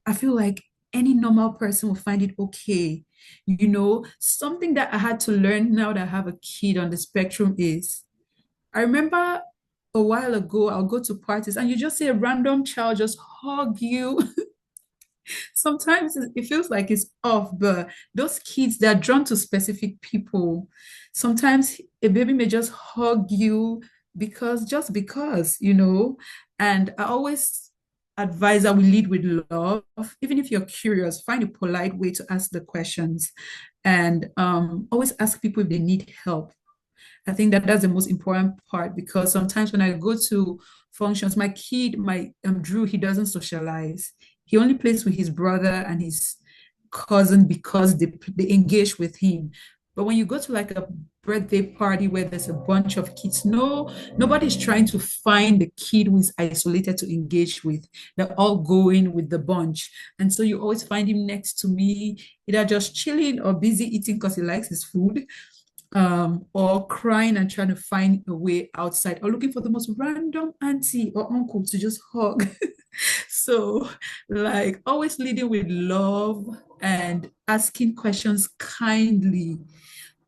I feel like any normal person will find it okay. You know, something that I had to learn now that I have a kid on the spectrum is I remember a while ago, I'll go to parties and you just see a random child just hug you. Sometimes it feels like it's off, but those kids, they're drawn to specific people. Sometimes a baby may just hug you just because, you know. And I always advise that we lead with love. Even if you're curious, find a polite way to ask the questions and always ask people if they need help. I think that that's the most important part because sometimes when I go to functions, my kid, my Drew, he doesn't socialize. He only plays with his brother and his cousin because they engage with him. But when you go to like a birthday party where there's a bunch of kids, nobody's trying to find the kid who is isolated to engage with. They're all going with the bunch. And so you always find him next to me, either just chilling or busy eating because he likes his food or crying and trying to find a way outside, or looking for the most random auntie or uncle to just hug. So, like, always leading with love and asking questions kindly.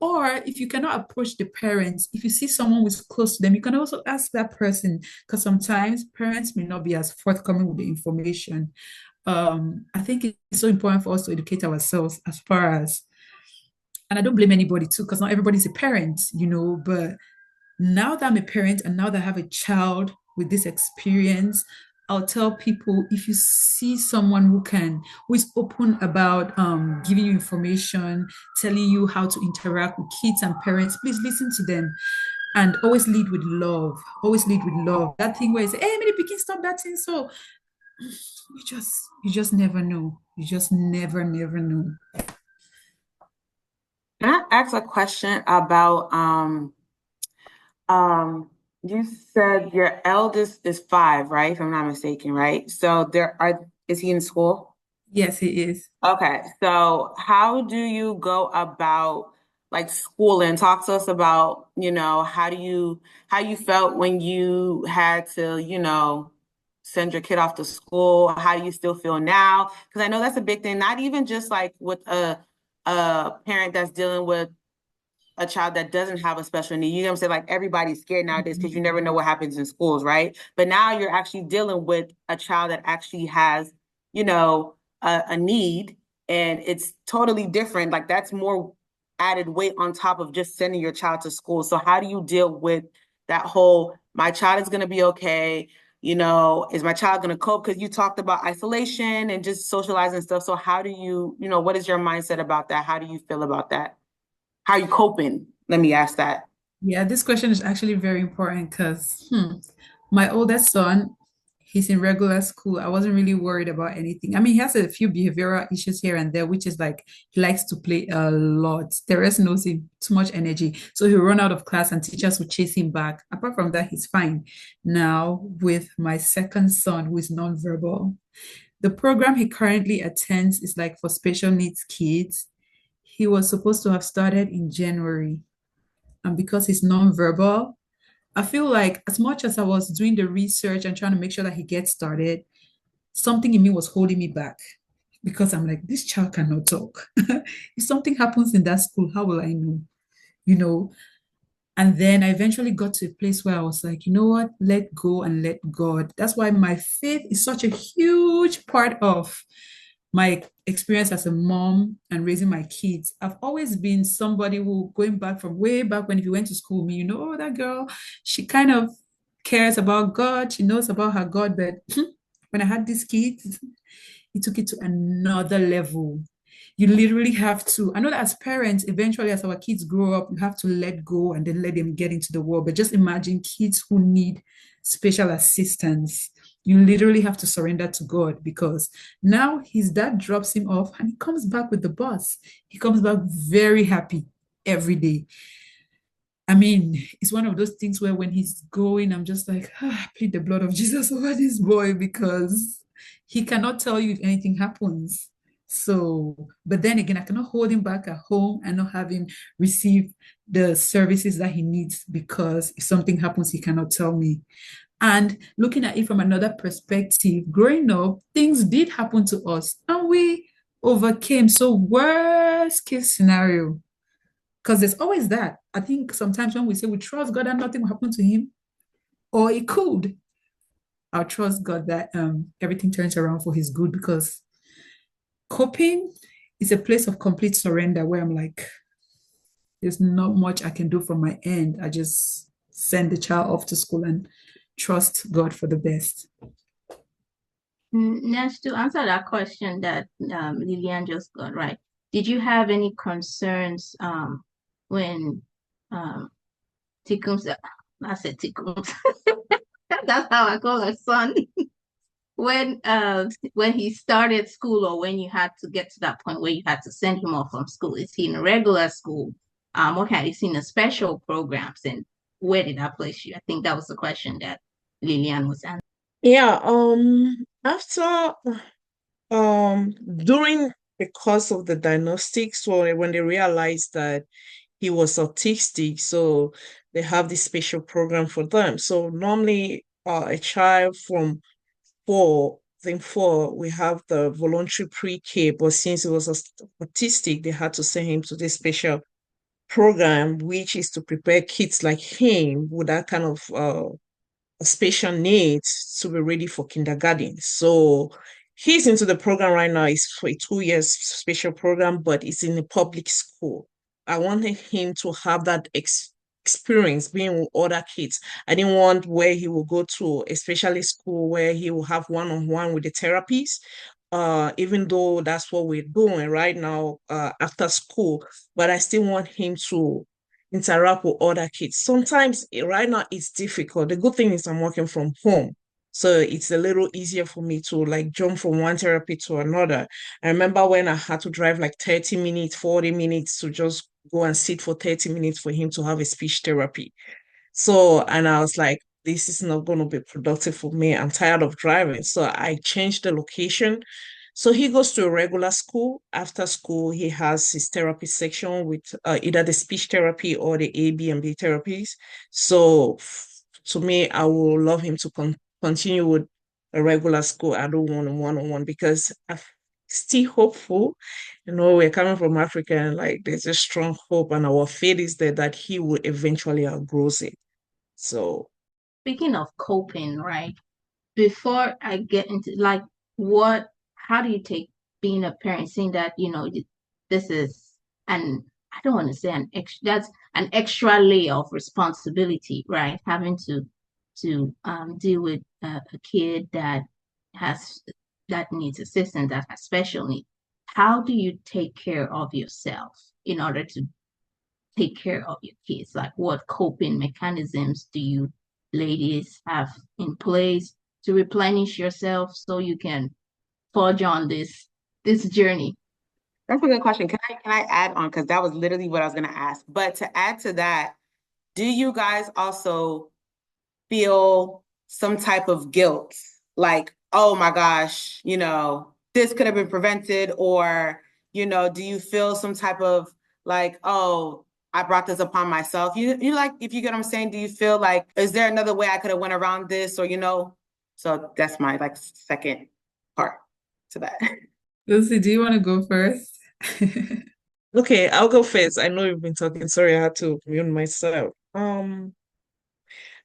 Or if you cannot approach the parents, if you see someone who's close to them, you can also ask that person because sometimes parents may not be as forthcoming with the information. I think it's so important for us to educate ourselves as far as and I don't blame anybody too, because not everybody's a parent, you know. But now that I'm a parent and now that I have a child with this experience, I'll tell people if you see someone who is open about giving you information, telling you how to interact with kids and parents, please listen to them and always lead with love. Always lead with love. That thing where you say, hey, maybe we can stop that thing. So you just never know. You just never know. Can I ask a question about You said your eldest is 5, right? If I'm not mistaken, right? So is he in school? Yes, he is. Okay, so how do you go about like schooling? Talk to us about, how you felt when you had to, send your kid off to school. How do you still feel now? Because I know that's a big thing, not even just like with a parent that's dealing with a child that doesn't have a special need. You know what I'm saying? Like everybody's scared nowadays because you never know what happens in schools, right? But now you're actually dealing with a child that actually has, a need, and it's totally different. Like that's more added weight on top of just sending your child to school. So how do you deal with that whole, my child is going to be okay? Is my child going to cope? Because you talked about isolation and just socializing stuff. So how do you, what is your mindset about that? How do you feel about that? How are you coping? Let me ask that. Yeah, this question is actually very important because my oldest son, he's in regular school. I wasn't really worried about anything. I mean, he has a few behavioral issues here and there, which is like he likes to play a lot. The rest knows him too much energy. So he'll run out of class and teachers will chase him back. Apart from that, he's fine. Now, with my second son, who is nonverbal, the program he currently attends is like for special needs kids. He was supposed to have started in January, and because he's nonverbal, I feel like as much as I was doing the research and trying to make sure that he gets started, something in me was holding me back because I'm like, this child cannot talk. If something happens in that school, how will I know? You know, and then I eventually got to a place where I was like, you know what? Let go and let God. That's why my faith is such a huge part of my experience as a mom and raising my kids. I've always been somebody who, going back from way back when, if you went to school with me, oh, that girl, she kind of cares about God. She knows about her God. But when I had these kids, it took it to another level. You literally have to, I know that as parents, eventually as our kids grow up, you have to let go and then let them get into the world. But just imagine kids who need special assistance. You literally have to surrender to God because now his dad drops him off and he comes back with the bus. He comes back very happy every day. I mean, it's one of those things where when he's going, I'm just like, plead the blood of Jesus over this boy because he cannot tell you if anything happens. So, but then again, I cannot hold him back at home and not have him receive the services that he needs because if something happens, he cannot tell me. And looking at it from another perspective, growing up, things did happen to us and we overcame. So, worst case scenario, because there's always that. I think sometimes when we say we trust God and nothing will happen to him, or it could, I'll trust God that everything turns around for his good because coping is a place of complete surrender where I'm like, there's not much I can do from my end. I just send the child off to school and trust God for the best. Next, to answer that question that Lilian just got right, did you have any concerns when Tickums, I said Tickums, that's how I call her son, when he started school or when you had to get to that point where you had to send him off from school? Is he in a regular school? Or had he seen the special programs, and where did that place you? I think that was the question that Lilian was answering. Yeah, after during the course of the diagnostics, so when they realized that he was autistic, so they have this special program for them. So normally a child from 4, I think 4, we have the voluntary pre-K, but since he was autistic, they had to send him to this special program, which is to prepare kids like him with that kind of special needs to be ready for kindergarten. So he's into the program right now. It's for a 2 years special program, but it's in a public school. I wanted him to have that experience being with other kids. I didn't want where he will go to a specialist school where he will have one-on-one with the therapist. Even though that's what we're doing right now after school, but I still want him to interact with other kids. Sometimes right now it's difficult. The good thing is I'm working from home. So it's a little easier for me to like jump from one therapy to another. I remember when I had to drive like 30 minutes, 40 minutes to just go and sit for 30 minutes for him to have a speech therapy. So, and I was like, this is not going to be productive for me. I'm tired of driving. So I changed the location. So he goes to a regular school. After school, he has his therapy section with either the speech therapy or the A, B, and B therapies. So to me, I would love him to continue with a regular school. I don't want a one-on-one because I'm still hopeful. You know, we're coming from Africa and like there's a strong hope, and our faith is there that he will eventually outgrow it. So, Speaking of coping, right? Before I get into like how do you take being a parent, seeing that, this is an, I don't want to say that's an extra layer of responsibility, right? Having to deal with a kid has that needs assistance, that has special needs. How do you take care of yourself in order to take care of your kids? Like, what coping mechanisms do you ladies have in place to replenish yourself so you can forge on this journey? That's a good question. Can I add on? Because that was literally what I was gonna ask. But to add to that, do you guys also feel some type of guilt? Like, oh my gosh, this could have been prevented, or, do you feel some type of like, oh, I brought this upon myself? You like, if you get what I'm saying, do you feel like, is there another way I could have went around this, or, so that's my like second part to that. Lucy, do you want to go first? okay, I'll go first. I know you've been talking. Sorry, I had to mute myself.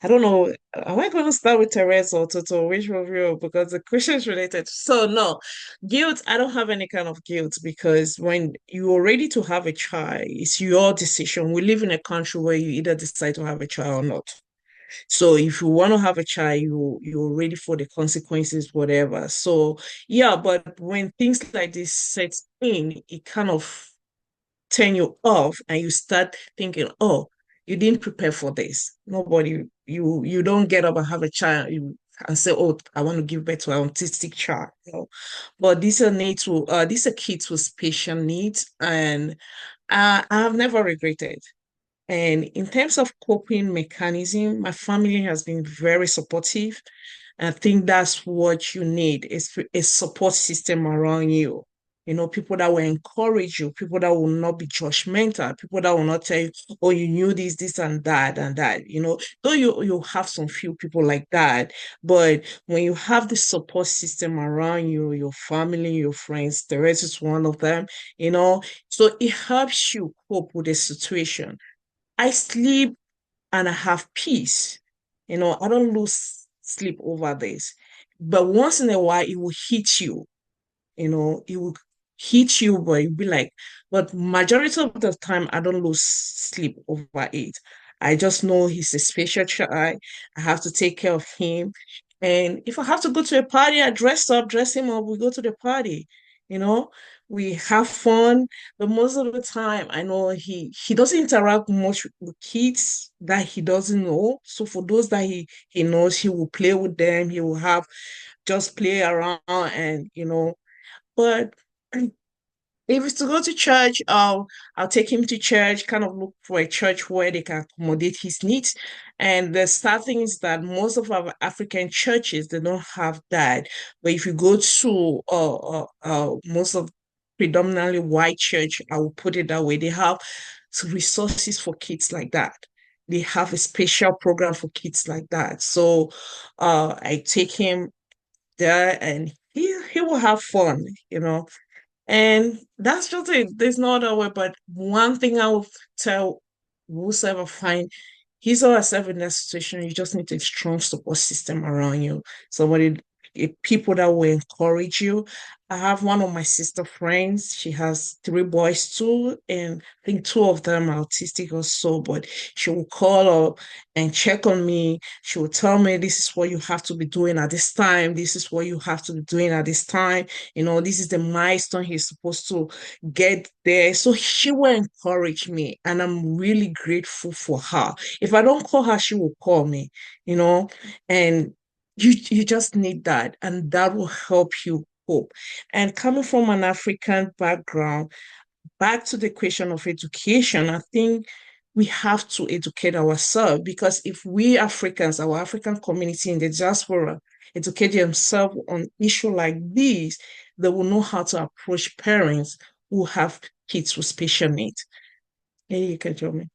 I don't know. Am I going to start with Therese or Toto? Which of you? Because the question is related. So no, guilt. I don't have any kind of guilt because when you're ready to have a child, it's your decision. We live in a country where you either decide to have a child or not. So if you want to have a child, you're ready for the consequences, whatever. So yeah, but when things like this set in, it kind of turn you off and you start thinking, oh, you didn't prepare for this. Nobody, you don't get up and have a child and say, oh, I want to give birth to an autistic child. But these are kids with special needs, and I have never regretted. And in terms of coping mechanism, my family has been very supportive. I think that's what you need is a support system around you. People that will encourage you, people that will not be judgmental, people that will not tell you, oh, you knew this, and that, and that. Though you have some few people like that, but when you have the support system around you, your family, your friends, the rest is one of them, so it helps you cope with the situation. I sleep and I have peace. I don't lose sleep over this. But once in a while, it will hit you. It will hit you, but you'll be like, but majority of the time, I don't lose sleep over it. I just know he's a special child. I have to take care of him. And if I have to go to a party, I dress him up, we go to the party. You know, we have fun, but most of the time I know he doesn't interact much with kids that he doesn't know. So for those that he knows, he will play with them, he will have just play around and but if it's to go to church, I'll take him to church, kind of look for a church where they can accommodate his needs. And the sad thing is that most of our African churches, they don't have that. But if you go to most of predominantly white church, I will put it that way, they have resources for kids like that. They have a special program for kids like that. So I take him there and he will have fun. And that's just it. There's no other way. But one thing I will tell whoever find he's or herself in that situation, you just need a strong support system around you. Somebody, people that will encourage you. I have one of my sister friends. She has 3 boys too, and I think 2 of them are autistic or so. But she will call up and check on me. She will tell me this is what you have to be doing at this time. This is what you have to be doing at this time. This is the milestone he's supposed to get there. So she will encourage me, and I'm really grateful for her. If I don't call her, she will call me, and you just need that, and that will help you cope. And coming from an African background, back to the question of education, I think we have to educate ourselves, because if we Africans, our African community in the diaspora, educate themselves on issue like these, they will know how to approach parents who have kids with special needs. Hey, you can tell me.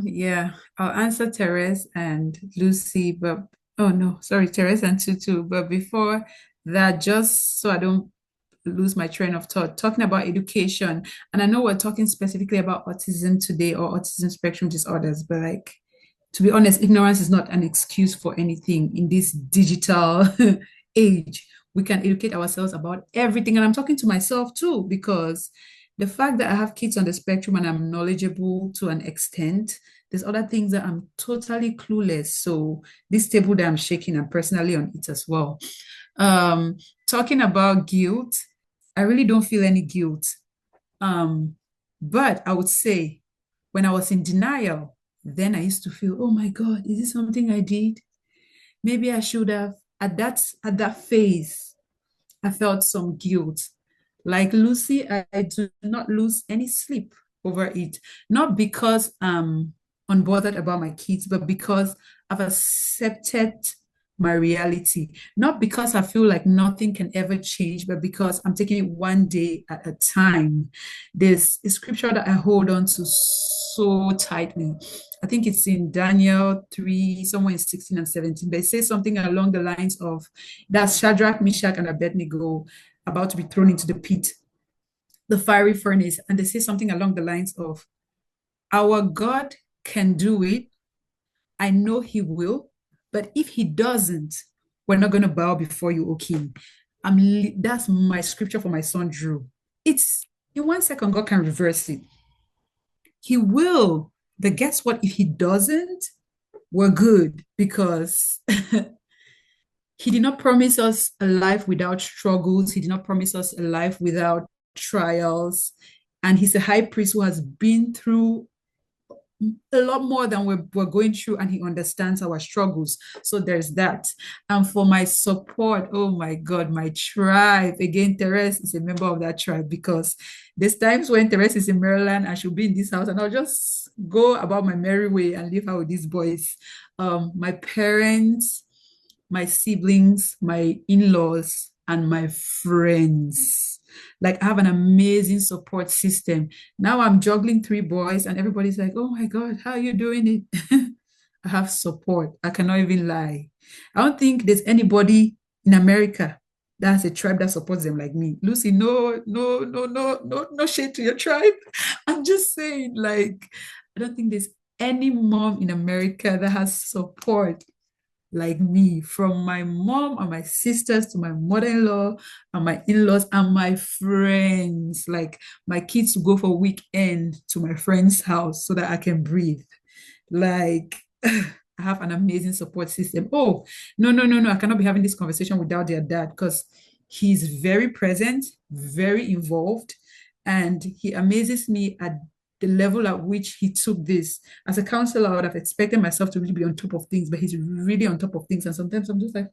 Yeah, I'll answer Therese and Lucy, but oh no, sorry, Therese and Tutu. But before that, just so I don't lose my train of thought, talking about education, and I know we're talking specifically about autism today or autism spectrum disorders, but like, to be honest, ignorance is not an excuse for anything in this digital age. We can educate ourselves about everything. And I'm talking to myself too, because the fact that I have kids on the spectrum and I'm knowledgeable to an extent, there's other things that I'm totally clueless. So this table that I'm shaking, I'm personally on it as well. Talking about guilt, I really don't feel any guilt. But I would say when I was in denial, then I used to feel, oh my God, is this something I did? Maybe I should have. At that phase, I felt some guilt. Like Lucy, I do not lose any sleep over it. Not because I'm unbothered about my kids, but because I've accepted my reality. Not because I feel like nothing can ever change, but because I'm taking it one day at a time. There's a scripture that I hold on to so tightly. I think it's in Daniel 3, somewhere in 16 and 17, but it says something along the lines of that's Shadrach, Meshach, and Abednego about to be thrown into the pit, the fiery furnace. And they say something along the lines of, our God can do it. I know he will, but if he doesn't, we're not going to bow before you, O king. That's my scripture for my son, Drew. It's in 1 second, God can reverse it. He will, but guess what? If he doesn't, we're good, because he did not promise us a life without struggles. He did not promise us a life without trials. And he's a high priest who has been through a lot more than we're going through, and he understands our struggles. So there's that. And for my support, oh my God, my tribe. Again, Therese is a member of that tribe, because there's times when Therese is in Maryland and she'll be in this house and I'll just go about my merry way and leave her with these boys. My parents, my siblings, my in-laws, and my friends. Like, I have an amazing support system. Now I'm juggling 3 boys and everybody's like, oh my God, how are you doing it? I have support. I cannot even lie. I don't think there's anybody in America that has a tribe that supports them like me. Lucy, no shade to your tribe. I'm just saying, like, I don't think there's any mom in America that has support like me, from my mom and my sisters to my mother-in-law and my in-laws and my friends. Like, my kids go for weekend to my friend's house so that I can breathe. Like, I have an amazing support system. Oh, no. I cannot be having this conversation without their dad, because he's very present, very involved, and he amazes me at the level at which he took this. As a counselor, I would have expected myself to really be on top of things, but he's really on top of things. And sometimes I'm just like,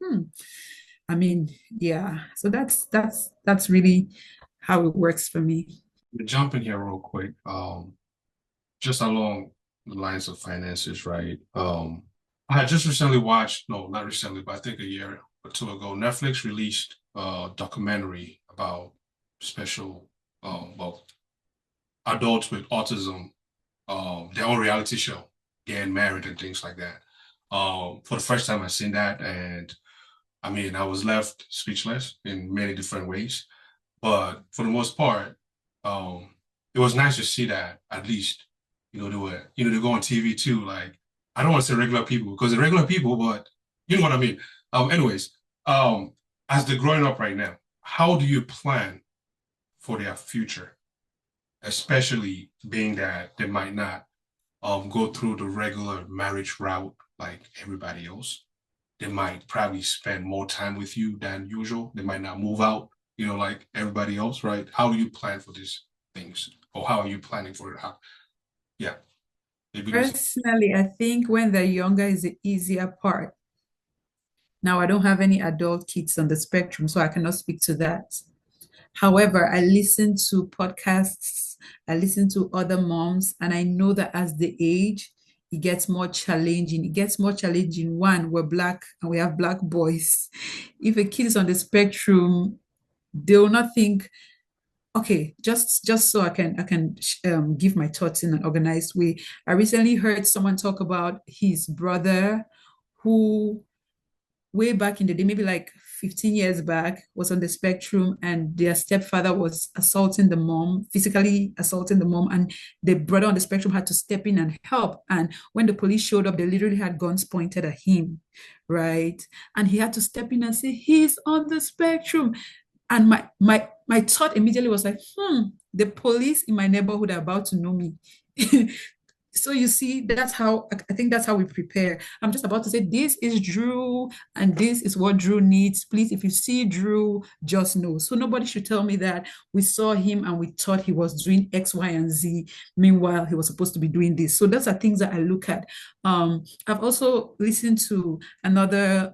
I mean, yeah. So that's really how it works for me. Jump in here real quick. Just along the lines of finances, right? I had just recently watched, no, not recently, but I think a year or 2 ago, Netflix released a documentary about special, adults with autism, their own reality show, getting married and things like that. For the first time I seen that, and I mean, I was left speechless in many different ways. But for the most part, it was nice to see that at least, they go on TV too. Like, I don't want to say regular people, because they're regular people, but you know what I mean. Anyways, as they're growing up right now, how do you plan for their future? Especially being that they might not go through the regular marriage route like everybody else. They might probably spend more time with you than usual. They might not move out, like everybody else, right? How do you plan for these things? Or how are you planning for it? Yeah. Personally, I think when they're younger is the easier part. Now, I don't have any adult kids on the spectrum, so I cannot speak to that. However, I listen to podcasts, I listen to other moms, and I know that as they age, it gets more challenging. It gets more challenging. One, we're Black and we have Black boys. If a kid is on the spectrum, they will not think, okay, just so I can give my thoughts in an organized way. I recently heard someone talk about his brother who way back in the day, maybe like 15 years back, was on the spectrum, and their stepfather was assaulting the mom, physically assaulting the mom, and the brother on the spectrum had to step in and help. And when the police showed up, they literally had guns pointed at him, right? And he had to step in and say, he's on the spectrum. And my thought immediately was like, the police in my neighborhood are about to know me. So you see, that's how I think that's how we prepare. I'm just about to say, this is Drew, and this is what Drew needs. Please, if you see Drew, just know. So nobody should tell me that we saw him and we thought he was doing X, Y, and Z. Meanwhile, he was supposed to be doing this. So those are things that I look at. I've also listened to another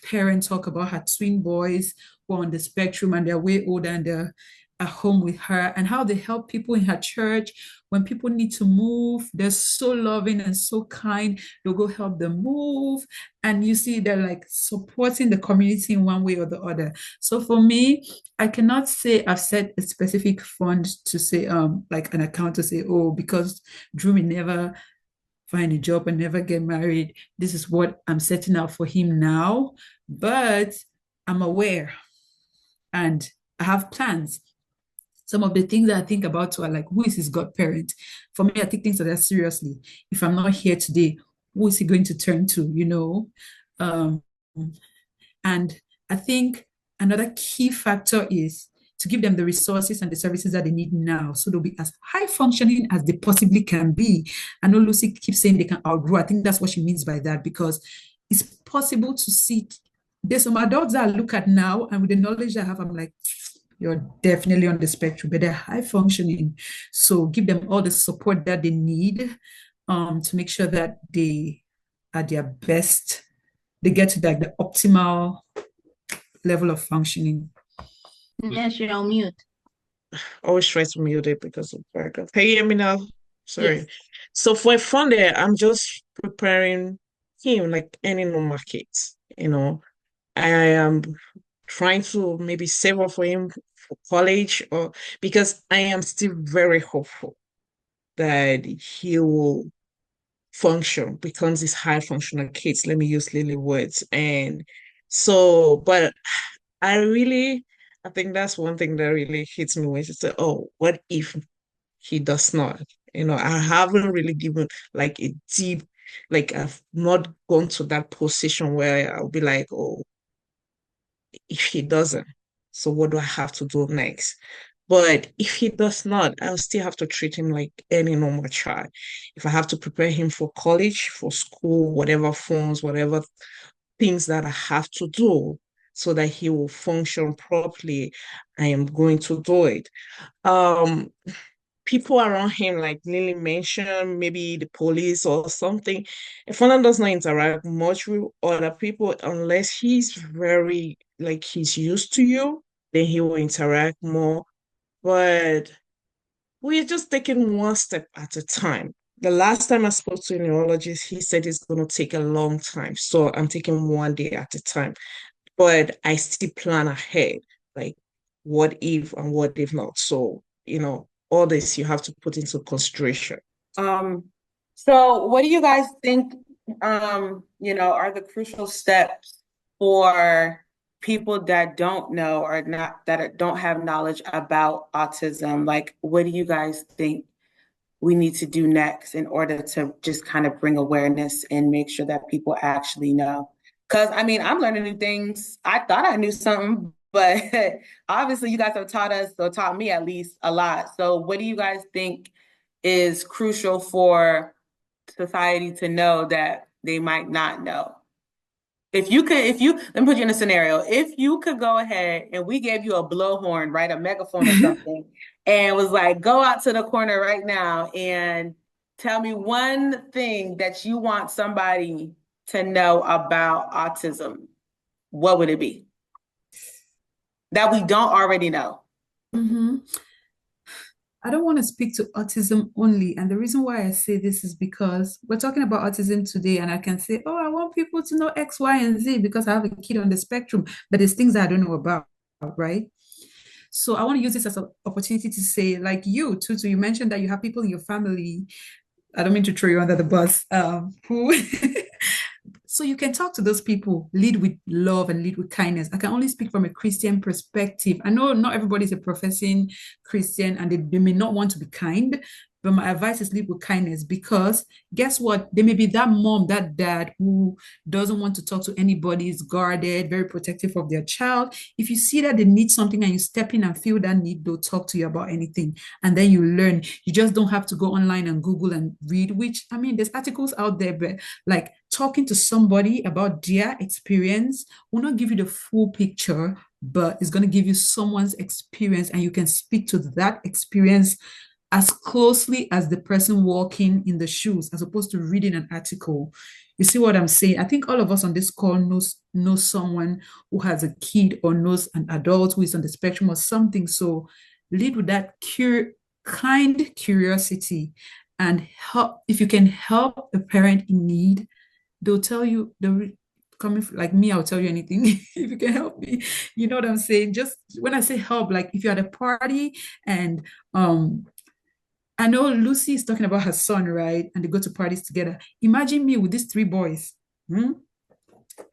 parent talk about her twin boys who are on the spectrum and they're way older and they're at home with her, and how they help people in her church when people need to move. They're so loving and so kind. They'll go help them move. And you see, they're like supporting the community in one way or the other. So for me, I cannot say I've set a specific fund to say, like an account to say, oh, because Drew may never find a job and never get married, this is what I'm setting out for him now. But I'm aware and I have plans. Some of the things that I think about too are like, who is his godparent? For me, I take things like that seriously. If I'm not here today, who is he going to turn to, you know? And I think another key factor is to give them the resources and the services that they need now, so they'll be as high functioning as they possibly can be. I know Lucy keeps saying they can outgrow. I think that's what she means by that, because it's possible to see. There's some adults that I look at now, and with the knowledge that I have, I'm like, you're definitely on the spectrum, but they're high functioning. So give them all the support that they need to make sure that they are their best. They get to like the optimal level of functioning. Yes, you're on mute. Always try to mute it because of background. Can you hear me now? Sorry. Yes. So for a fund there, I'm just preparing him like any normal kids, you know. I am trying to maybe save up for him for college, or because I am still very hopeful that he will function, becomes these high functional kids. Let me use Lily words. And so, but I think that's one thing that really hits me when she said, oh, what if he does not? You know, I haven't really given like a deep, like I've not gone to that position where I'll be like, oh, if he doesn't, so what do I have to do next? But if he does not, I'll still have to treat him like any normal child. If I have to prepare him for college, for school, whatever forms, whatever things that I have to do so that he will function properly, I am going to do it. People around him, like Lily mentioned, maybe the police or something. If one does not interact much with other people, unless he's very, like he's used to you, then he will interact more. But we're just taking one step at a time. The last time I spoke to a neurologist, he said it's going to take a long time. So I'm taking one day at a time. But I still plan ahead, like what if and what if not. So, you know, all this you have to put into consideration. So what do you guys think, are the crucial steps for people that don't know or not, that don't have knowledge about autism? Like, what do you guys think we need to do next in order to just kind of bring awareness and make sure that people actually know? Because, I mean, I'm learning new things. I thought I knew something, but obviously you guys have taught us, or taught me at least, a lot. So what do you guys think is crucial for society to know that they might not know? Let me put you in a scenario. If you could go ahead and we gave you a blowhorn, right, a megaphone or something, and was like, go out to the corner right now and tell me one thing that you want somebody to know about autism, what would it be that we don't already know? Mm-hmm. I don't want to speak to autism only. And the reason why I say this is because we're talking about autism today, and I can say, oh, I want people to know X, Y, and Z because I have a kid on the spectrum, but there's things I don't know about, right? So I want to use this as an opportunity to say, like you, Tutu, you mentioned that you have people in your family. I don't mean to throw you under the bus, who so you can talk to those people, lead with love and lead with kindness. I can only speak from a Christian perspective. I know not everybody is a professing Christian and they may not want to be kind, but my advice is lead with kindness because guess what? There may be that mom, that dad who doesn't want to talk to anybody, is guarded, very protective of their child. If you see that they need something and you step in and feel that need, they'll talk to you about anything. And then you learn. You just don't have to go online and Google and read, which I mean, there's articles out there, but like talking to somebody about their experience will not give you the full picture, but it's going to give you someone's experience and you can speak to that experience as closely as the person walking in the shoes as opposed to reading an article. You see what I'm saying? I think all of us on this call knows someone who has a kid or knows an adult who is on the spectrum or something. So lead with that kind curiosity and help. If you can help a parent in need, they'll tell you, coming like me, I'll tell you anything if you can help me. You know what I'm saying? Just when I say help, like if you're at a party and I know Lucy is talking about her son, right? And they go to parties together. Imagine me with these three boys. Hmm?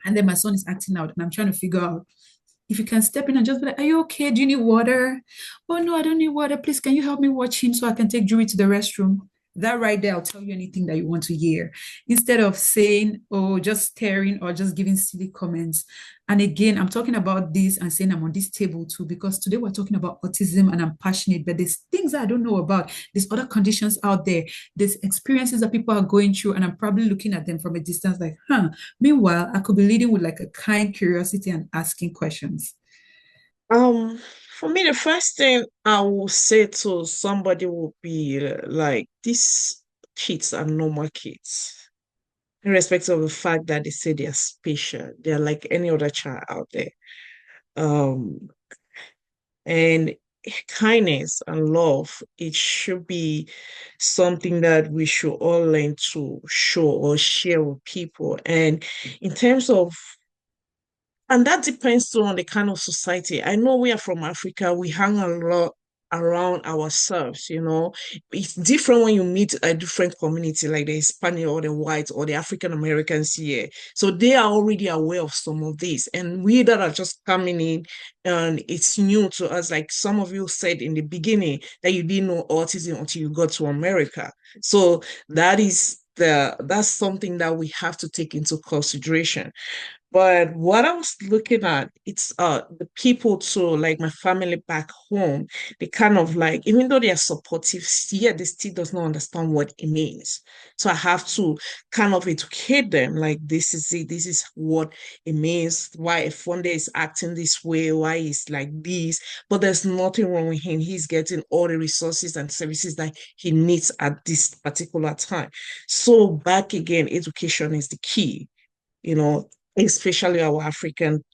And then my son is acting out, and I'm trying to figure out if you can step in and just be like, are you okay? Do you need water? Oh, no, I don't need water. Please, can you help me watch him so I can take Jury to the restroom? That right there, I'll tell you anything that you want to hear. Instead of saying, oh, just staring or just giving silly comments. And again, I'm talking about this and saying I'm on this table too, because today we're talking about autism and I'm passionate, but there's things that I don't know about. There's other conditions out there. There's experiences that people are going through, and I'm probably looking at them from a distance like, huh. Meanwhile, I could be leading with like a kind curiosity and asking questions. Um, for me, the first thing I will say to somebody would be like, these kids are normal kids, irrespective of the fact that they say they're special. They're like any other child out there. Um, and kindness and love, it should be something that we should all learn to show or share with people. And in terms of and that depends too on the kind of society. I know we are from Africa. We hang a lot around ourselves, you know. It's different when you meet a different community, like the Hispanic or the white or the African Americans here. So they are already aware of some of this. And we that are just coming in and it's new to us. Like some of you said in the beginning that you didn't know autism until you got to America. So that's something that we have to take into consideration. But what I was looking at, it's the people too, like my family back home, they kind of like, even though they are supportive, yeah, they still does not understand what it means. So I have to kind of educate them, like this is it, this is what it means, why a Fonde is acting this way, why he's like this. But there's nothing wrong with him. He's getting all the resources and services that he needs at this particular time. So back again, education is the key, you know, especially our African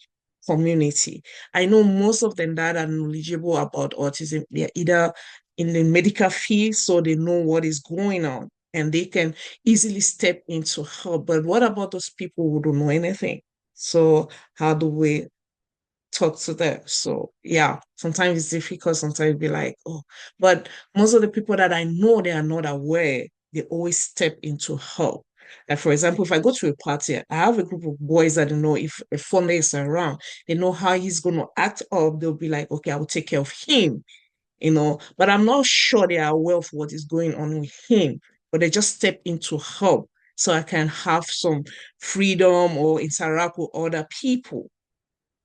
community. I know most of them that are knowledgeable about autism, they're either in the medical field, so they know what is going on and they can easily step into help. But what about those people who don't know anything? So how do we talk to them? So yeah, sometimes it's difficult, sometimes be like, oh, but most of the people that I know they are not aware, they always step into help. Like for example, if I go to a party, I have a group of boys that know if a phone is around, they know how he's gonna act up, they'll be like, okay, I will take care of him, you know. But I'm not sure they are aware of what is going on with him, but they just step into help so I can have some freedom or interact with other people,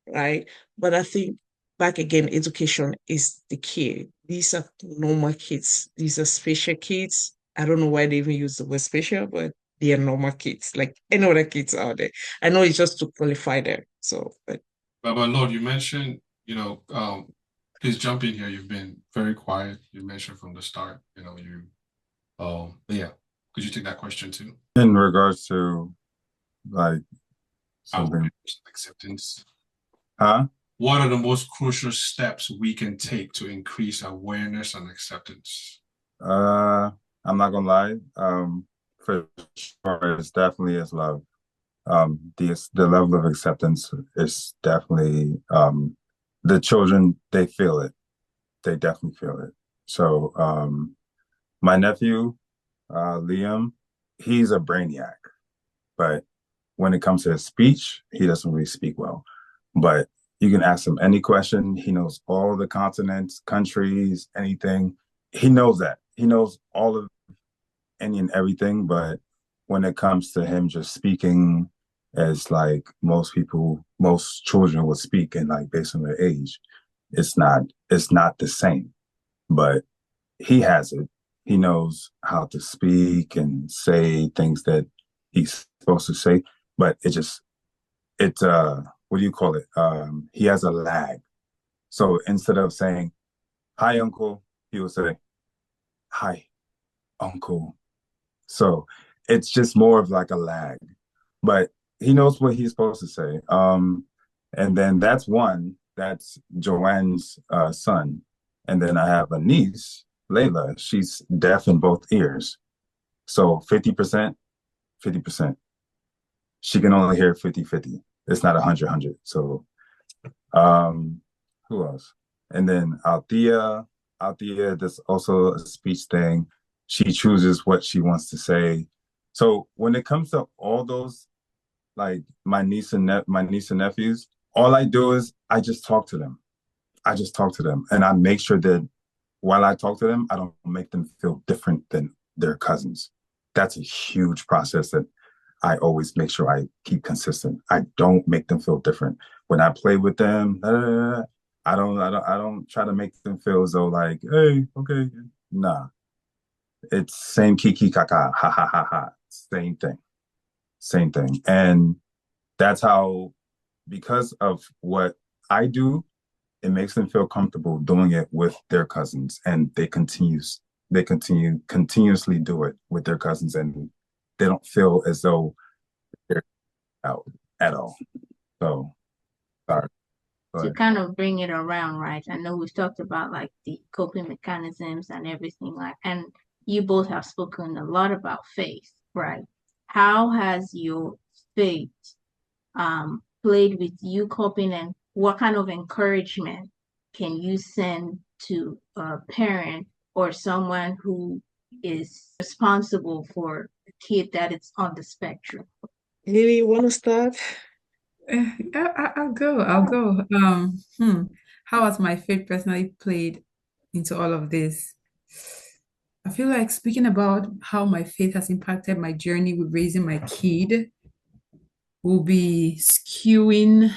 right? But I think back again, education is the key. These are normal kids. These are special kids. I don't know why they even use the word special, but they are normal kids, like any other kids out there. I know it's just to qualify them. So, But Lord, you mentioned, please jump in here. You've been very quiet. You mentioned from the start, but yeah, could you take that question too? In regards to like Our something, acceptance. huh? what are the most crucial steps we can take to increase awareness and acceptance? I'm not gonna lie. For sure, it's definitely is love. The level of acceptance is definitely the children, they feel it. They definitely feel it. So my nephew, Liam, he's a brainiac, but when it comes to his speech, he doesn't really speak well. But you can ask him any question. He knows all the continents, countries, anything. He knows that. He knows all of any and everything. But when it comes to him just speaking as like most people, most children would speak and like based on their age, it's not the same. But he has it. He knows how to speak and say things that he's supposed to say, but what do you call it? He has a lag. So instead of saying, "Hi, uncle," he will say, "Hi, uncle." So it's just more of like a lag, but he knows what he's supposed to say. And then that's Joanne's son. And then I have a niece, Layla. She's deaf in both ears. So 50%, 50%. She can only hear 50-50. It's not 100-100. So who else? And then Althea, there's also a speech thing. She chooses what she wants to say. So when it comes to all those, like my niece and nephews, all I do is I just talk to them. And I make sure that while I talk to them, I don't make them feel different than their cousins. That's a huge process that I always make sure I keep consistent. I don't make them feel different. When I play with them, I don't try to make them feel as though like, hey, okay, nah. It's same kiki kaka, ha ha ha ha. Same thing. And that's how, because of what I do, it makes them feel comfortable doing it with their cousins, and they continuously do it with their cousins, and they don't feel as though they're out at all. So sorry. To kind of bring it around, right? I know we've talked about like the coping mechanisms and everything, like, and you both have spoken a lot about faith, right? How has your faith played with you coping, and what kind of encouragement can you send to a parent or someone who is responsible for a kid that is on the spectrum? Lily, you want to start? I'll go. How has my faith personally played into all of this? I feel like speaking about how my faith has impacted my journey with raising my kid will be skewing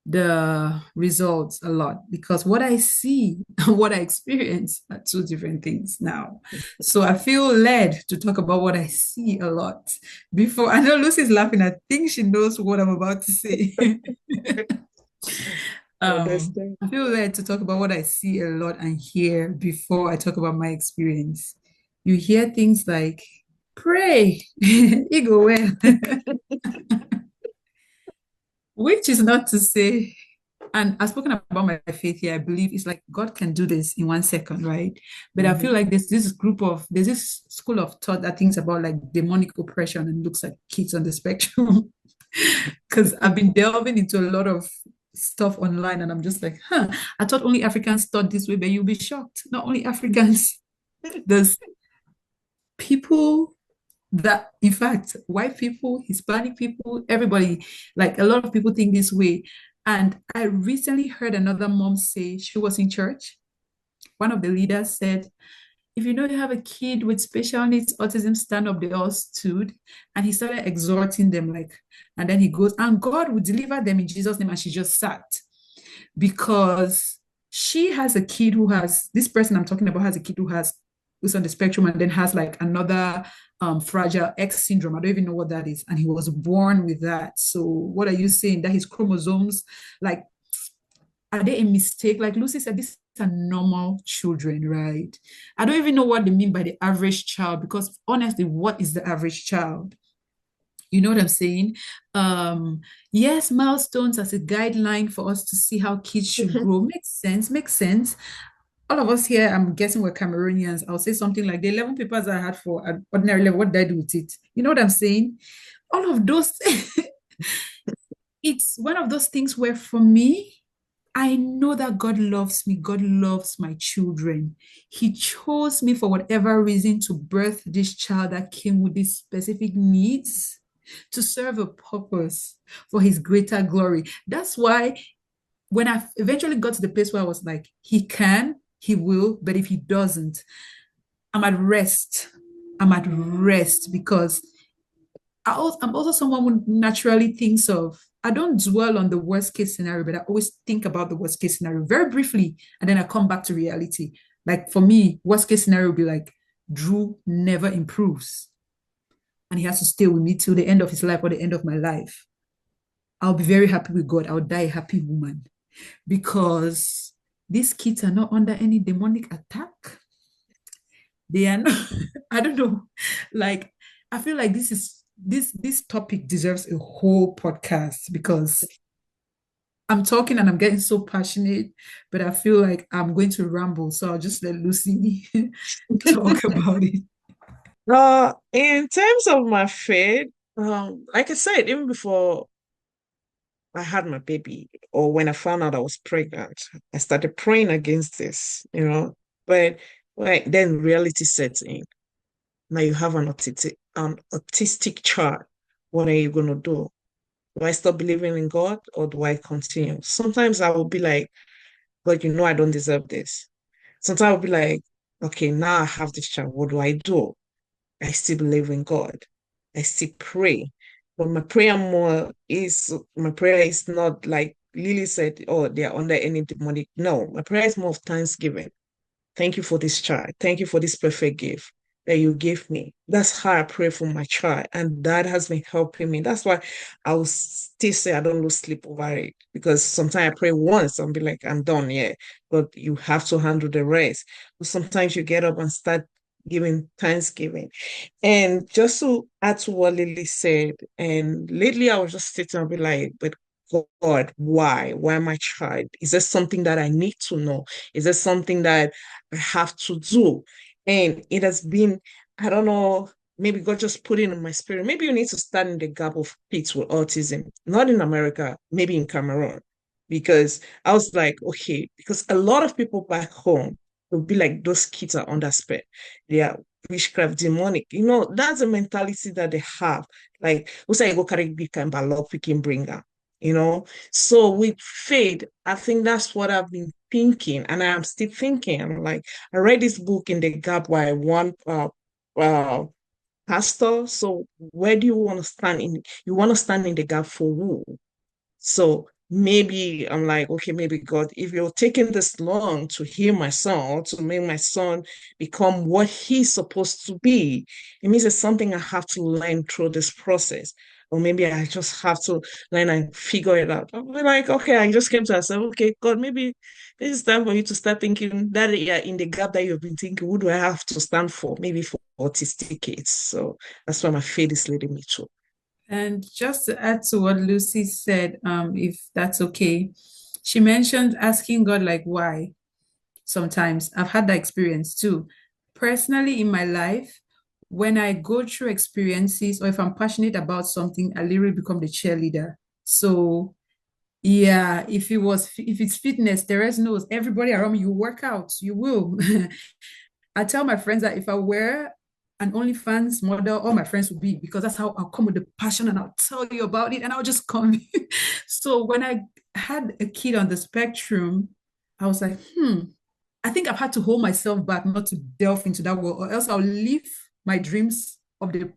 the results a lot, because what I see and what I experience are two different things now. So I feel led to talk about what I see a lot. Before, I know Lucy's laughing. I think she knows what I'm about to say. I feel led to talk about what I see a lot and hear before I talk about my experience. You hear things like, pray, you go well. Which is not to say, and I've spoken about my faith here, I believe it's like God can do this in 1 second, right? But I feel like there's this school of thought that thinks about like demonic oppression and looks at kids on the spectrum. Because I've been delving into a lot of stuff online, and I'm just like, I thought only Africans thought this way, but you'll be shocked. Not only Africans, there's people that, in fact, white people, Hispanic people, everybody, like a lot of people think this way. And I recently heard another mom say, she was in church. One of the leaders said, if you know you have a kid with special needs, autism, stand up. They all stood, and he started exhorting them, like, and then he goes, and God will deliver them in Jesus' name. And she just sat, because she has a kid who has, this person I'm talking about has a kid who's on the spectrum, and then has like another fragile X syndrome. I don't even know what that is. And he was born with that. So what are you saying? That his chromosomes, like, are they a mistake? Like Lucy said, these are normal children, right? I don't even know what they mean by the average child, because honestly, what is the average child? You know what I'm saying? Yes, milestones as a guideline for us to see how kids should grow. Makes sense, makes sense. All of us here, I'm guessing we're Cameroonians. I'll say something like the 11 papers I had for an ordinary level, what did I do with it? You know what I'm saying? All of those, it's one of those things where for me, I know that God loves me. God loves my children. He chose me for whatever reason to birth this child that came with these specific needs to serve a purpose for his greater glory. That's why when I eventually got to the place where I was like, he can, he will, but if he doesn't, I'm at rest. I'm at rest because I'm also someone who naturally thinks of, I don't dwell on the worst case scenario, but I always think about the worst case scenario very briefly, and then I come back to reality. Like for me, worst case scenario would be like, Drew never improves, and he has to stay with me till the end of his life or the end of my life. I'll be very happy with God. I'll die a happy woman because these kids are not under any demonic attack. They are not, I don't know. Like, I feel like this topic deserves a whole podcast because I'm talking and I'm getting so passionate, but I feel like I'm going to ramble. So I'll just let Lucy talk about it. In terms of my faith, like I said, even before I had my baby, or when I found out I was pregnant, I started praying against this, But then reality sets in. Now you have an autistic child. What are you going to do? Do I stop believing in God or do I continue? Sometimes I will be like, God, I don't deserve this. Sometimes I'll be like, okay, now I have this child. What do I do? I still believe in God. I still pray. But my prayer is not like Lily said, oh, they are under any demonic. No, my prayer is more of thanksgiving. Thank you for this child. Thank you for this perfect gift that you gave me. That's how I pray for my child. And that has been helping me. That's why I will still say I don't lose sleep over it. Because sometimes I pray once and be like, I'm done, yeah. But you have to handle the rest. But sometimes you get up and start giving thanksgiving. And just to add to what Lily said, and lately I was just sitting and be like, but God, why? Why my child? Is there something that I need to know? Is there something that I have to do? And it has been, I don't know, maybe God just put it in my spirit. Maybe you need to stand in the gap of kids with autism, not in America, maybe in Cameroon. Because I was like, okay, because a lot of people back home will be like, those kids are under spell. They are witchcraft, demonic. That's a mentality that they have. Like, we say, go carry big and ballot, we can bring her. So with faith, I think that's what I've been thinking, and I'm still thinking. I'm like, I read this book in the gap by one pastor. So where do you want to stand in? You want to stand in the gap for who? So maybe I'm like, okay, maybe God, if you're taking this long to heal my son, to make my son become what he's supposed to be, it means it's something I have to learn through this process. Or maybe I just have to learn and figure it out. I'll be like, okay, I just came to myself, okay, God, maybe this is time for you to start thinking that in the gap that you've been thinking, who do I have to stand for? Maybe for autistic kids. So that's why my faith is leading me to. And just to add to what Lucy said, if that's okay, she mentioned asking God, like, why? Sometimes I've had that experience too. Personally, in my life, when I go through experiences or if I'm passionate about something, I literally become the cheerleader. So yeah, if it's fitness, Therese knows everybody around me, you work out, you will. I tell my friends that if I were an OnlyFans model, all my friends would be, because that's how I'll come with the passion and I'll tell you about it and I'll just come. So when I had a kid on the spectrum, I was like, I think I've had to hold myself back not to delve into that world, or else I'll leave my dreams of the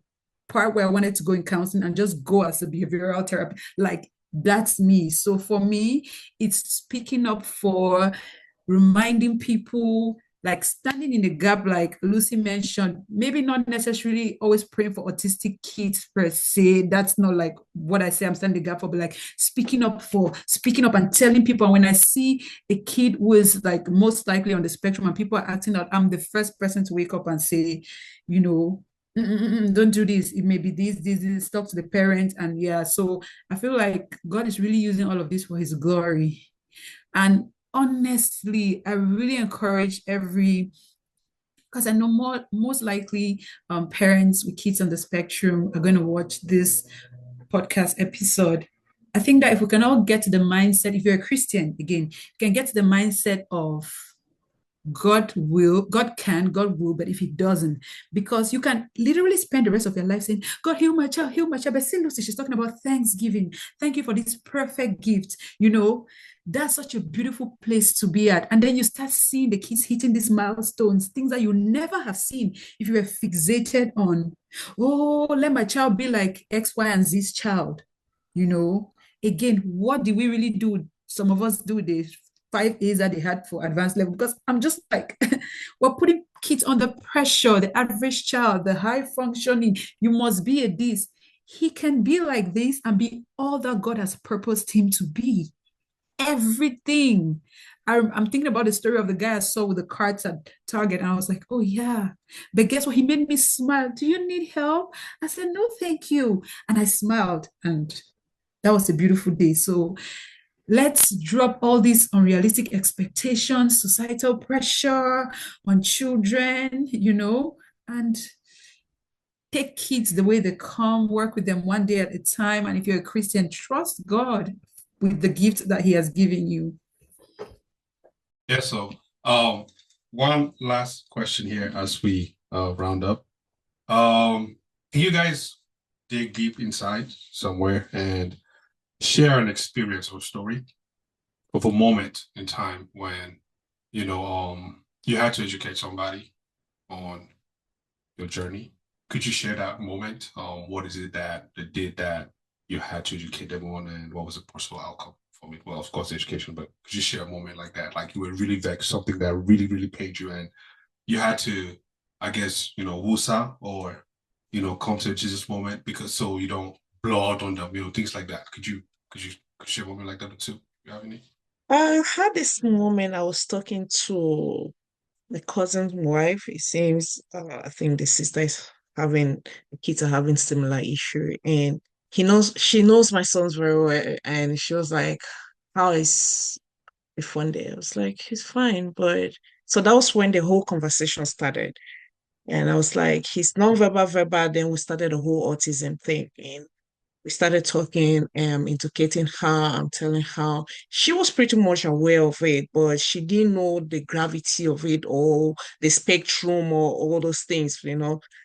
part where I wanted to go in counseling and just go as a behavioral therapy. Like, that's me. So for me, it's speaking up for reminding people, like standing in the gap, like Lucy mentioned, maybe not necessarily always praying for autistic kids per se. That's not like what I say I'm standing in the gap for, but like speaking up and telling people. And when I see a kid who is like most likely on the spectrum and people are acting out, I'm the first person to wake up and say, Don't do this. It may be this, talk to the parent. And yeah, so I feel like God is really using all of this for his glory. And honestly, I really encourage because I know most likely parents with kids on the spectrum are going to watch this podcast episode. I think that if we can all get to the mindset, if you're a Christian, again, you can get to the mindset of God will, but if he doesn't, because you can literally spend the rest of your life saying, God, heal my child. But see, Lucy, she's talking about Thanksgiving. Thank you for this perfect gift. That's such a beautiful place to be at. And then you start seeing the kids hitting these milestones, things that you never have seen if you were fixated on, oh, let my child be like X, Y, and Z's child. Again, what do we really do? Some of us do this 5 A's that they had for advanced level, because I'm just like, we're putting kids under pressure. The average child, the high functioning, you must be a this. He can be like this and be all that God has purposed him to be. Everything. I'm thinking about the story of the guy I saw with the carts at Target, and I was like, oh yeah. But guess what? He made me smile. Do you need help? I said, no, thank you. And I smiled, and that was a beautiful day. So let's drop all these unrealistic expectations, societal pressure on children, and take kids the way they come, work with them one day at a time. And if you're a Christian, trust God with the gift that he has given you. Yeah, so one last question here as we round up. Can you guys dig deep inside somewhere and share an experience or story of a moment in time when you had to educate somebody on your journey? Could you share that moment? What is it that did that you had to educate them on, and what was the possible outcome from it? Well, of course, education, but could you share a moment like that, like you were really vexed, something that really, really pained you, and you had to, I guess, woosah or come to a Jesus moment because so you don't blow out on them, things like that. Could you share a moment like that too? You have any? I had this moment. I was talking to my cousin's wife. It seems, I think the sister is having, the kids are having similar issue, and she knows my sons very well, and she was like, "How is the fun day?" I was like, "He's fine," but so that was when the whole conversation started, and I was like, "He's non-verbal, verbal." Then we started the whole autism thing, and we started talking, indicating her, I'm telling her. She was pretty much aware of it, but she didn't know the gravity of it or the spectrum or all those things.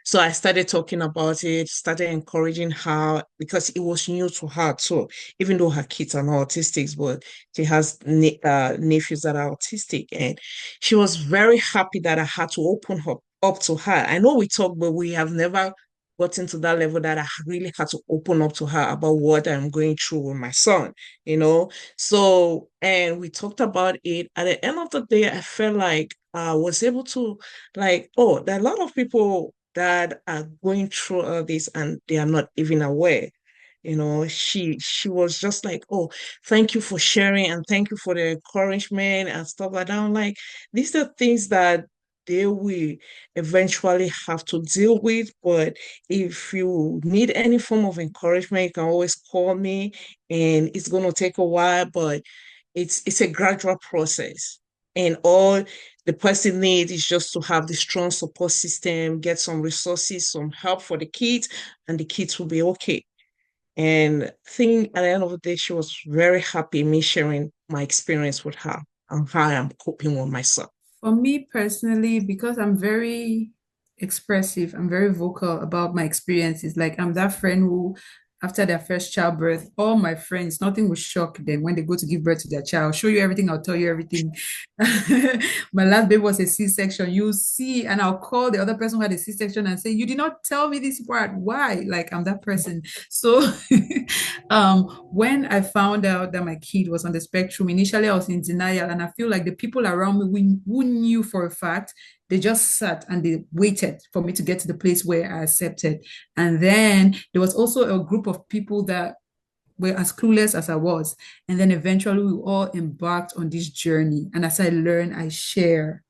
So I started talking about it, started encouraging her because it was new to her too, even though her kids are not autistic, but she has nephews that are autistic. And she was very happy that I had to open her up to her. I know we talk, but we have never gotten to that level that I really had to open up to her about what I'm going through with my son. So, and we talked about it. At the end of the day, I felt like I was able to, like, oh, there are a lot of people that are going through all this and they are not even aware. She was just like, oh, thank you for sharing and thank you for the encouragement and stuff like that. I'm like, these are things that they will eventually have to deal with. But if you need any form of encouragement, you can always call me, and it's going to take a while, but it's a gradual process. And all the person needs is just to have the strong support system, get some resources, some help for the kids, and the kids will be okay. And I think at the end of the day, she was very happy me sharing my experience with her and how I'm coping with myself. For me personally, because I'm very expressive, I'm very vocal about my experiences. Like I'm that friend who, after their first childbirth, all my friends, nothing will shock them when they go to give birth to their child. I'll show you everything, I'll tell you everything. My last baby was a C-section. You see, and I'll call the other person who had a C-section and say, you did not tell me this part. Why? Like I'm that person. So when I found out that my kid was on the spectrum, initially I was in denial, and I feel like the people around me who knew for a fact, they just sat and they waited for me to get to the place where I accepted. And then there was also a group of people that were as clueless as I was. And then eventually we all embarked on this journey. And as I learn, I share.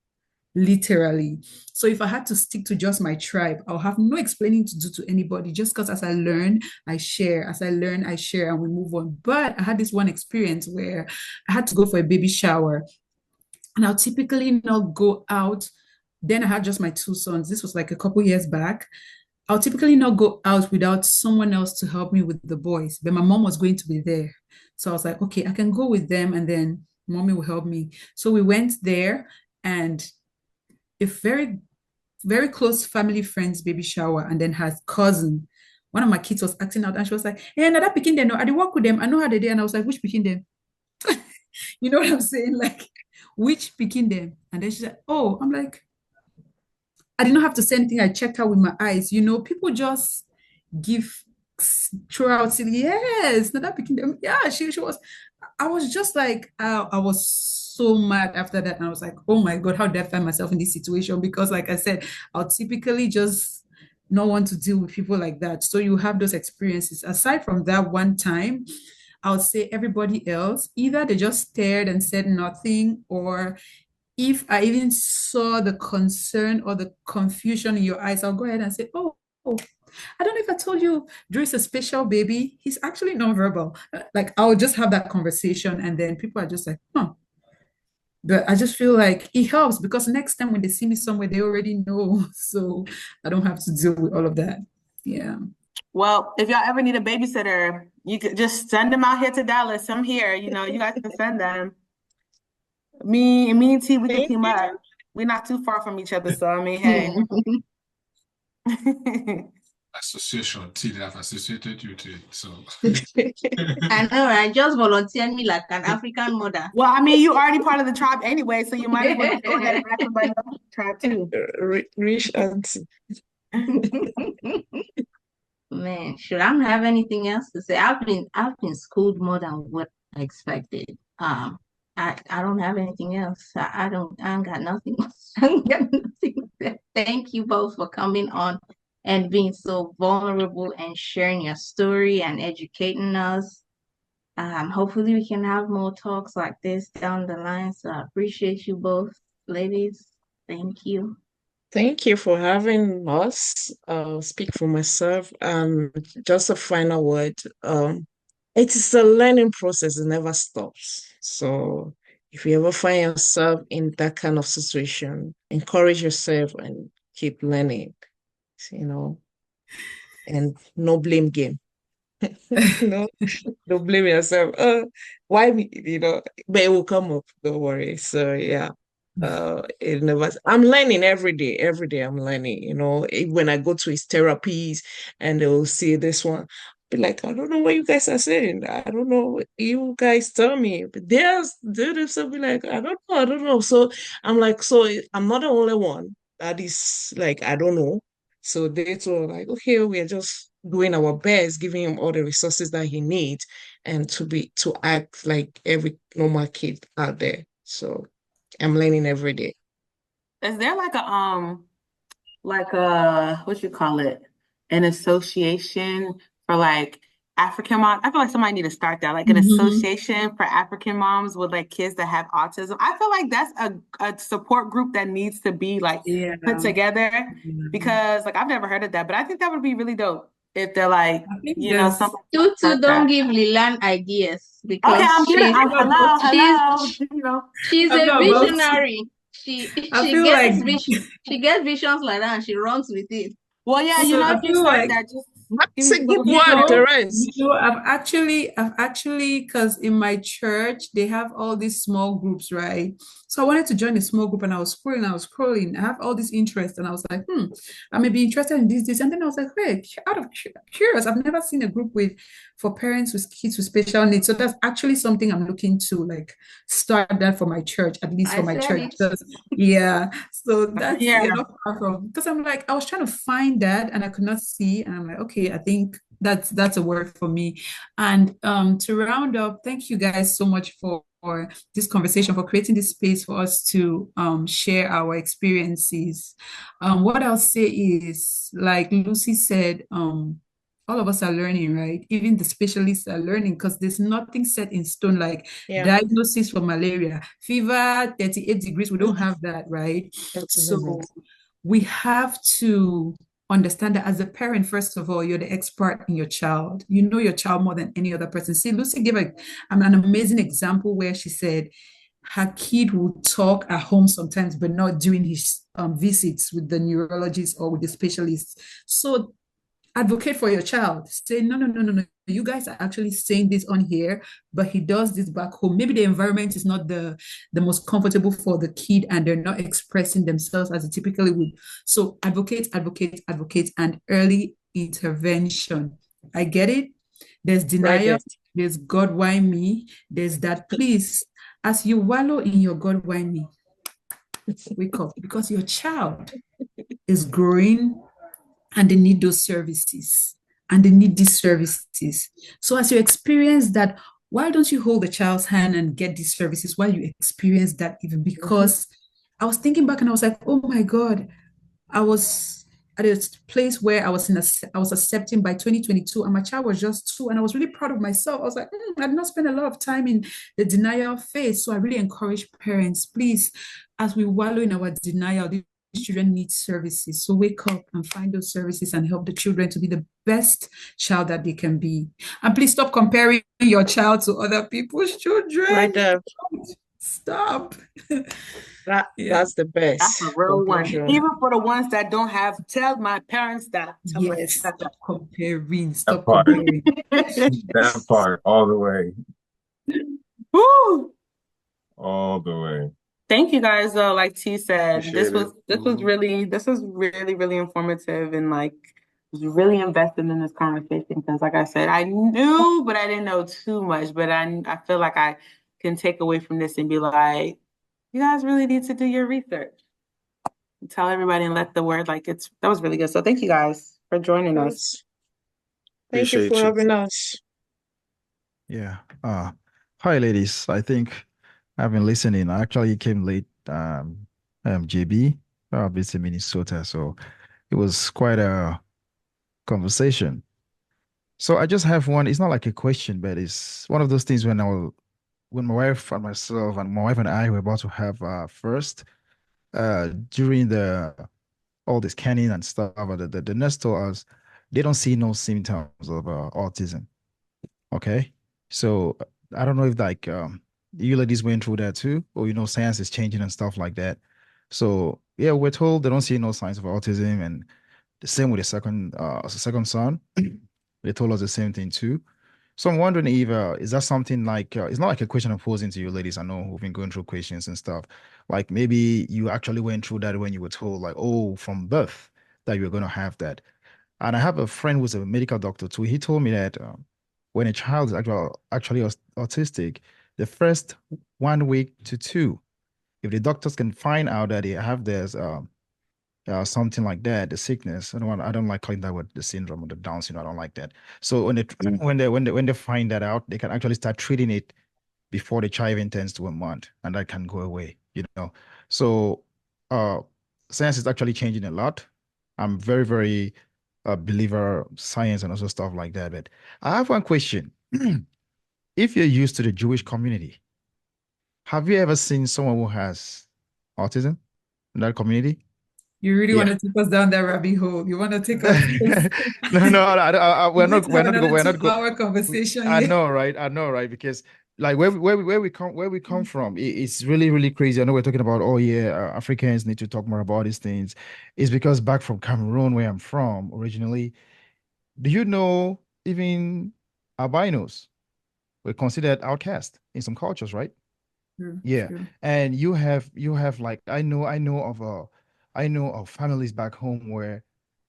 literally. So if I had to stick to just my tribe, I'll have no explaining to do to anybody, just because as I learn, I share. As I learn, I share, and we move on. But I had this one experience where I had to go for a baby shower, and I'll typically not go out. Then I had just my two sons. This was like a couple years back. I'll typically not go out without someone else to help me with the boys, but my mom was going to be there. So I was like, okay, I can go with them, and then mommy will help me. So we went there, and a very, very close family friend's baby shower, and then her cousin, one of my kids was acting out, and she was like, hey, another picking them. No, I did work with them. I know how they did. And I was like, which picking them? You know what I'm saying? Like, which picking them? And then she said, oh, I'm like, I did not have to say anything. I checked her with my eyes. You know, people just give throw out silly, yes, not that picking them. Yeah, she was. I was just like, I was so mad after that. And I was like, oh my God, how did I find myself in this situation? Because like I said, I'll typically just not want to deal with people like that. So you have those experiences. Aside from that one time, I would say everybody else, either they just stared and said nothing, or if I even saw the concern or the confusion in your eyes, I'll go ahead and say, oh, I don't know if I told you Drew's a special baby. He's actually nonverbal. Like I'll just have that conversation, and then people are just like, huh. But I just feel like it helps, because next time when they see me somewhere, they already know. So I don't have to deal with all of that. Yeah. Well, if y'all ever need a babysitter, you could just send them out here to Dallas. I'm here. You know, you guys can send them. Me and T, we can team up. We're not too far from each other, so I mean, hey. Association, T, that I've associated you to it, so. I know, right? Just volunteer me like an African mother. Well, I mean, you already part of the tribe anyway, so you might as well go ahead and ask somebody else in the tribe too. Rich auntie. Man, should I have anything else to say? I've been schooled more than what I expected. I don't have anything else. I ain't got nothing. I ain't got nothing. Thank you both for coming on and being so vulnerable and sharing your story and educating us. Hopefully we can have more talks like this down the line. So I appreciate you both, ladies. Thank you. Thank you for having us. I'll speak for myself. Just a final word. It is a learning process, it never stops. So if you ever find yourself in that kind of situation, encourage yourself and keep learning, and no blame game. No, don't blame yourself. Why me? But it will come up. Don't worry. So yeah. It never. I'm learning every day. Every day I'm learning. When I go to his therapies and they'll see this one, be like, I don't know what you guys are saying. I don't know. You guys tell me. But they'll be like, I don't know. So I'm like, so I'm not the only one that is like, I don't know. So they told like, okay, we are just doing our best, giving him all the resources that he needs, and to act like every normal kid out there. So I'm learning every day. Is there like a what you call it, an association for like African moms? I feel like somebody need to start that, like an association for African moms with like kids that have autism. I feel like that's a support group that needs to be like put together, because like I've never heard of that, but I think that would be really dope if they're like, something. Tutu, don't give Lilian ideas, because okay, I'm kidding. Hello. She's a visionary. She gets visions like that and she runs with it. Well, yeah, if you start that, just that's a good one, Terence. I've actually, because in my church they have all these small groups, right? So I wanted to join a small group, and I was scrolling. I have all this interest, and I was like, I may be interested in this, and then I was like, wait, out of curious, I've never seen a group for parents with kids with special needs. So that's actually something I'm looking to like start that for my church, at least for my church. Yeah. So that's not far from, because I'm like, I was trying to find that and I could not see, and I'm like, okay, I think that's a word for me. And to round up, thank you guys so much for this conversation, for creating this space for us to share our experiences. What I'll say is, like Lucy said, all of us are learning, right? Even the specialists are learning because there's nothing set in stone like Yeah. diagnosis for malaria, fever, 38 degrees. We don't have that, right? So we have to understand that as a parent, first of all, you're the expert in your child. You know your child more than any other person. See, Lucy gave an amazing example where she said her kid will talk at home sometimes, but not during his visits with the neurologist or with the specialist. So advocate for your child. Say, no, no, no, no, no. You guys are actually saying this on here, but he does this back home. Maybe the environment is not the most comfortable for the kid and they're not expressing themselves as it typically would. So advocate, advocate, advocate, and early intervention. I get it. There's denial. Right. There's God, why me? There's that. Please, as you wallow in your God, why me? Wake up because your child is growing and they need those services and they need these services. So as you experience that, why don't you hold the child's hand and get these services while you experience that even? Because I was thinking back and I was like, oh my God, I was at a place where I was accepting by 2022 and my child was just 2 and I was really proud of myself. I was like, I did not spend a lot of time in the denial phase. So I really encourage parents, please, as we wallow in our denial, these children need services. So wake up and find those services and help the children to be the best child that they can be. And please stop comparing your child to other people's children. Right. Stop. That's the best. That's a real one. Even for the ones that don't have, tell my parents that. Yes, stop comparing. Stop comparing. That part all the way. Woo! All the way. Thank you guys though, like T said. Appreciate This was really, really informative and like was really invested in this conversation because like I said, I knew, but I didn't know too much. But I feel like I can take away from this and be like, you guys really need to do your research. Tell everybody and let the word that was really good. So thank you guys for joining us. Thank you for having us. Yeah. Hi ladies. I think I've been listening. I actually came late. JB, based in Minnesota. So it was quite a conversation. So I just have one. It's not like a question, but it's one of those things when my wife and myself and my wife and I were about to have first during all the scanning and stuff, the nurse told us they don't see no symptoms of autism. Okay, so I don't know if like you ladies went through that too, or science is changing and stuff like that. So yeah, we're told they don't see no signs of autism, and the same with the second son. They told us the same thing too. So I'm wondering if is that something like it's not like a question I'm posing to you ladies. I know we've been going through questions and stuff. Like maybe you actually went through that when you were told like, oh, from birth that you're gonna have that. And I have a friend who's a medical doctor too. He told me that when a child is actually autistic, the first 1 week to 2, if the doctors can find out that they have this something like that, the sickness. I don't like calling that word the syndrome or the Down syndrome. I don't like that. So when they find that out, they can actually start treating it before the child even turns to a month, and that can go away. So science is actually changing a lot. I'm very, very a believer of science and also stuff like that. But I have one question. If you're used to the Jewish community, have you ever seen someone who has autism in that community? You really want to take us down that rabbit hole? You want to take us? No, we're not going. Our conversation. I know, right? Because like where we come from, it's really, really crazy. I know we're talking about, oh yeah, Africans need to talk more about these things. It's because back from Cameroon, where I'm from originally, do you know even albinos were considered outcast in some cultures, right? Yeah. True. And you have like I know of families back home where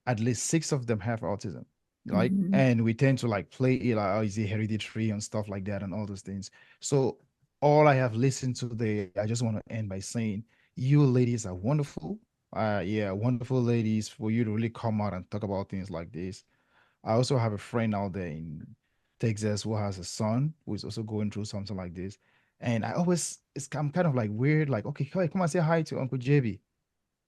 at least 6 of them have autism. Like, and we tend to like play it like, oh, is it hereditary and stuff like that and all those things. So all I have listened to today, I just want to end by saying you ladies are wonderful. Yeah, wonderful ladies for you to really come out and talk about things like this. I also have a friend out there in Texas who has a son who is also going through something like this. And I'm kind of like weird, like, okay, come and say hi to Uncle JB.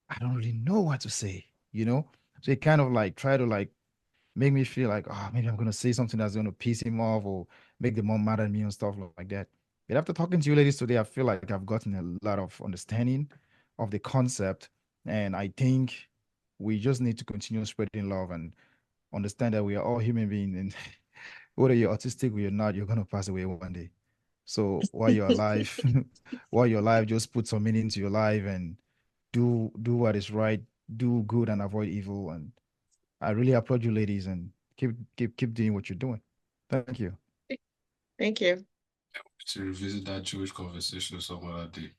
I don't really know what to say. So you kind of like try to like make me feel like, oh, maybe I'm gonna say something that's gonna piss him off or make the mom mad at me and stuff like that. But after talking to you ladies today, I feel like I've gotten a lot of understanding of the concept, and I think we just need to continue spreading love and understand that we are all human beings, and whether you're autistic or you're not, you're gonna pass away one day. So while you're alive, while you're alive, just put some meaning to your life and do what is right, do good and avoid evil. And I really applaud you, ladies, and keep doing what you're doing. Thank you. Thank you. To revisit that Jewish conversation some other day.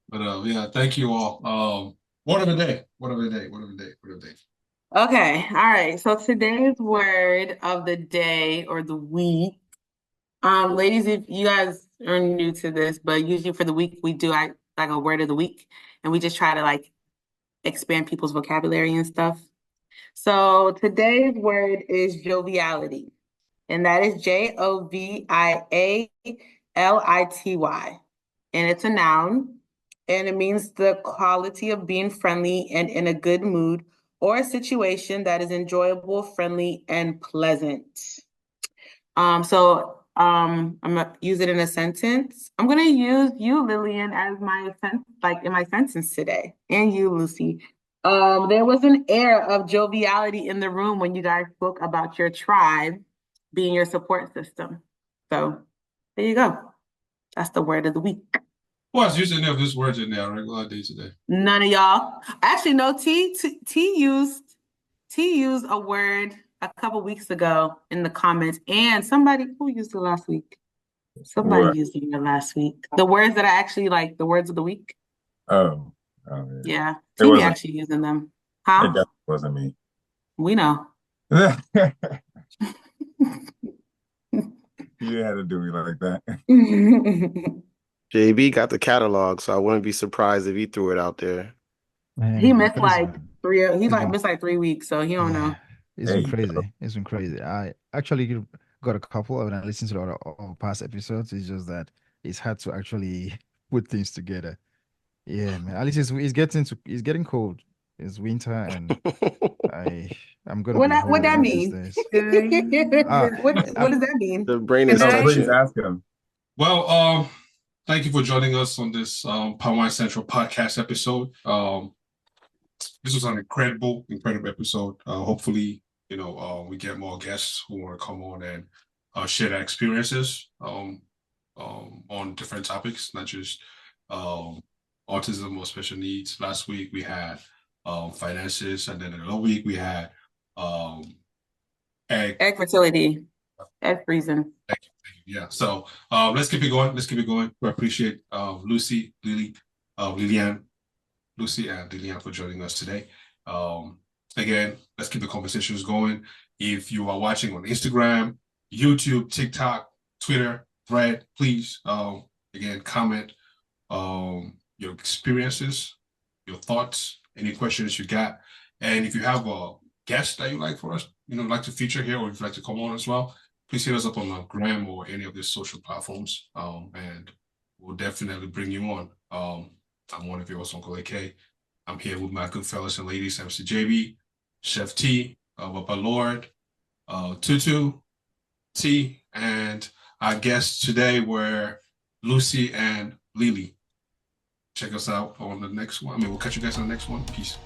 But yeah, thank you all. Word of the day. Okay, all right. So today's word of the day or the week, ladies, if you guys are new to this, but usually for the week we do like a word of the week, and we just try to like expand people's vocabulary and stuff. So today's word is joviality, and that is Joviality, and it's a noun, and it means the quality of being friendly and in a good mood, or a situation that is enjoyable, friendly, and pleasant. So I'm gonna use it in a sentence. I'm gonna use you, Lilian, as my in my sentence today, and you, Lucy. There was an air of joviality in the room when you guys spoke about your tribe being your support system. So there you go. That's the word of the week. Who has used any of these words in their regular day today? None of y'all. Actually, no. T used a word a couple weeks ago in the comments, and somebody who used it last week. Somebody used it last week. The words that I actually like, the words of the week. Oh, Yeah. It TV wasn't- actually using them. It Huh? definitely wasn't me. We know. You had to do me like that. JB got the catalog, so I wouldn't be surprised if he threw it out there. Man, He it's been missed crazy, like man. missed like 3 weeks, so he don't know. It's There been you crazy. It's been crazy. I actually got a couple and I listened to all past episodes. It's just that it's hard to actually put things together. Yeah, man. At least it's getting cold. It's winter and I'm gonna be What that one of these mean? days. What does that mean? The brain is No, please tension. ask him. Well, thank you for joining us on this Power Central podcast episode. This was an incredible episode. Hopefully, we get more guests who want to come on and share their experiences on different topics, not just autism or special needs. Last week we had finances, and then another week we had Egg fertility, egg freezing. Thank you. Yeah. So let's keep it going. We appreciate Lilian, Lucy, and Lilian for joining us today. Again, let's keep the conversations going. If you are watching on Instagram, YouTube, TikTok, Twitter, Thread, please again comment your experiences, your thoughts, any questions you got, and if you have a guest that you like for us, like to feature here, or if you'd like to come on as well, please hit us up on Gram or any of these social platforms, and we'll definitely bring you on. I'm one of your hosts, Uncle AK. I'm here with my good fellas and ladies, MC JB, Chef T, Papa Lord, Tutu, T, and our guests today were Lucy and Lily. Check us out on the next one. We'll catch you guys on the next one. Peace.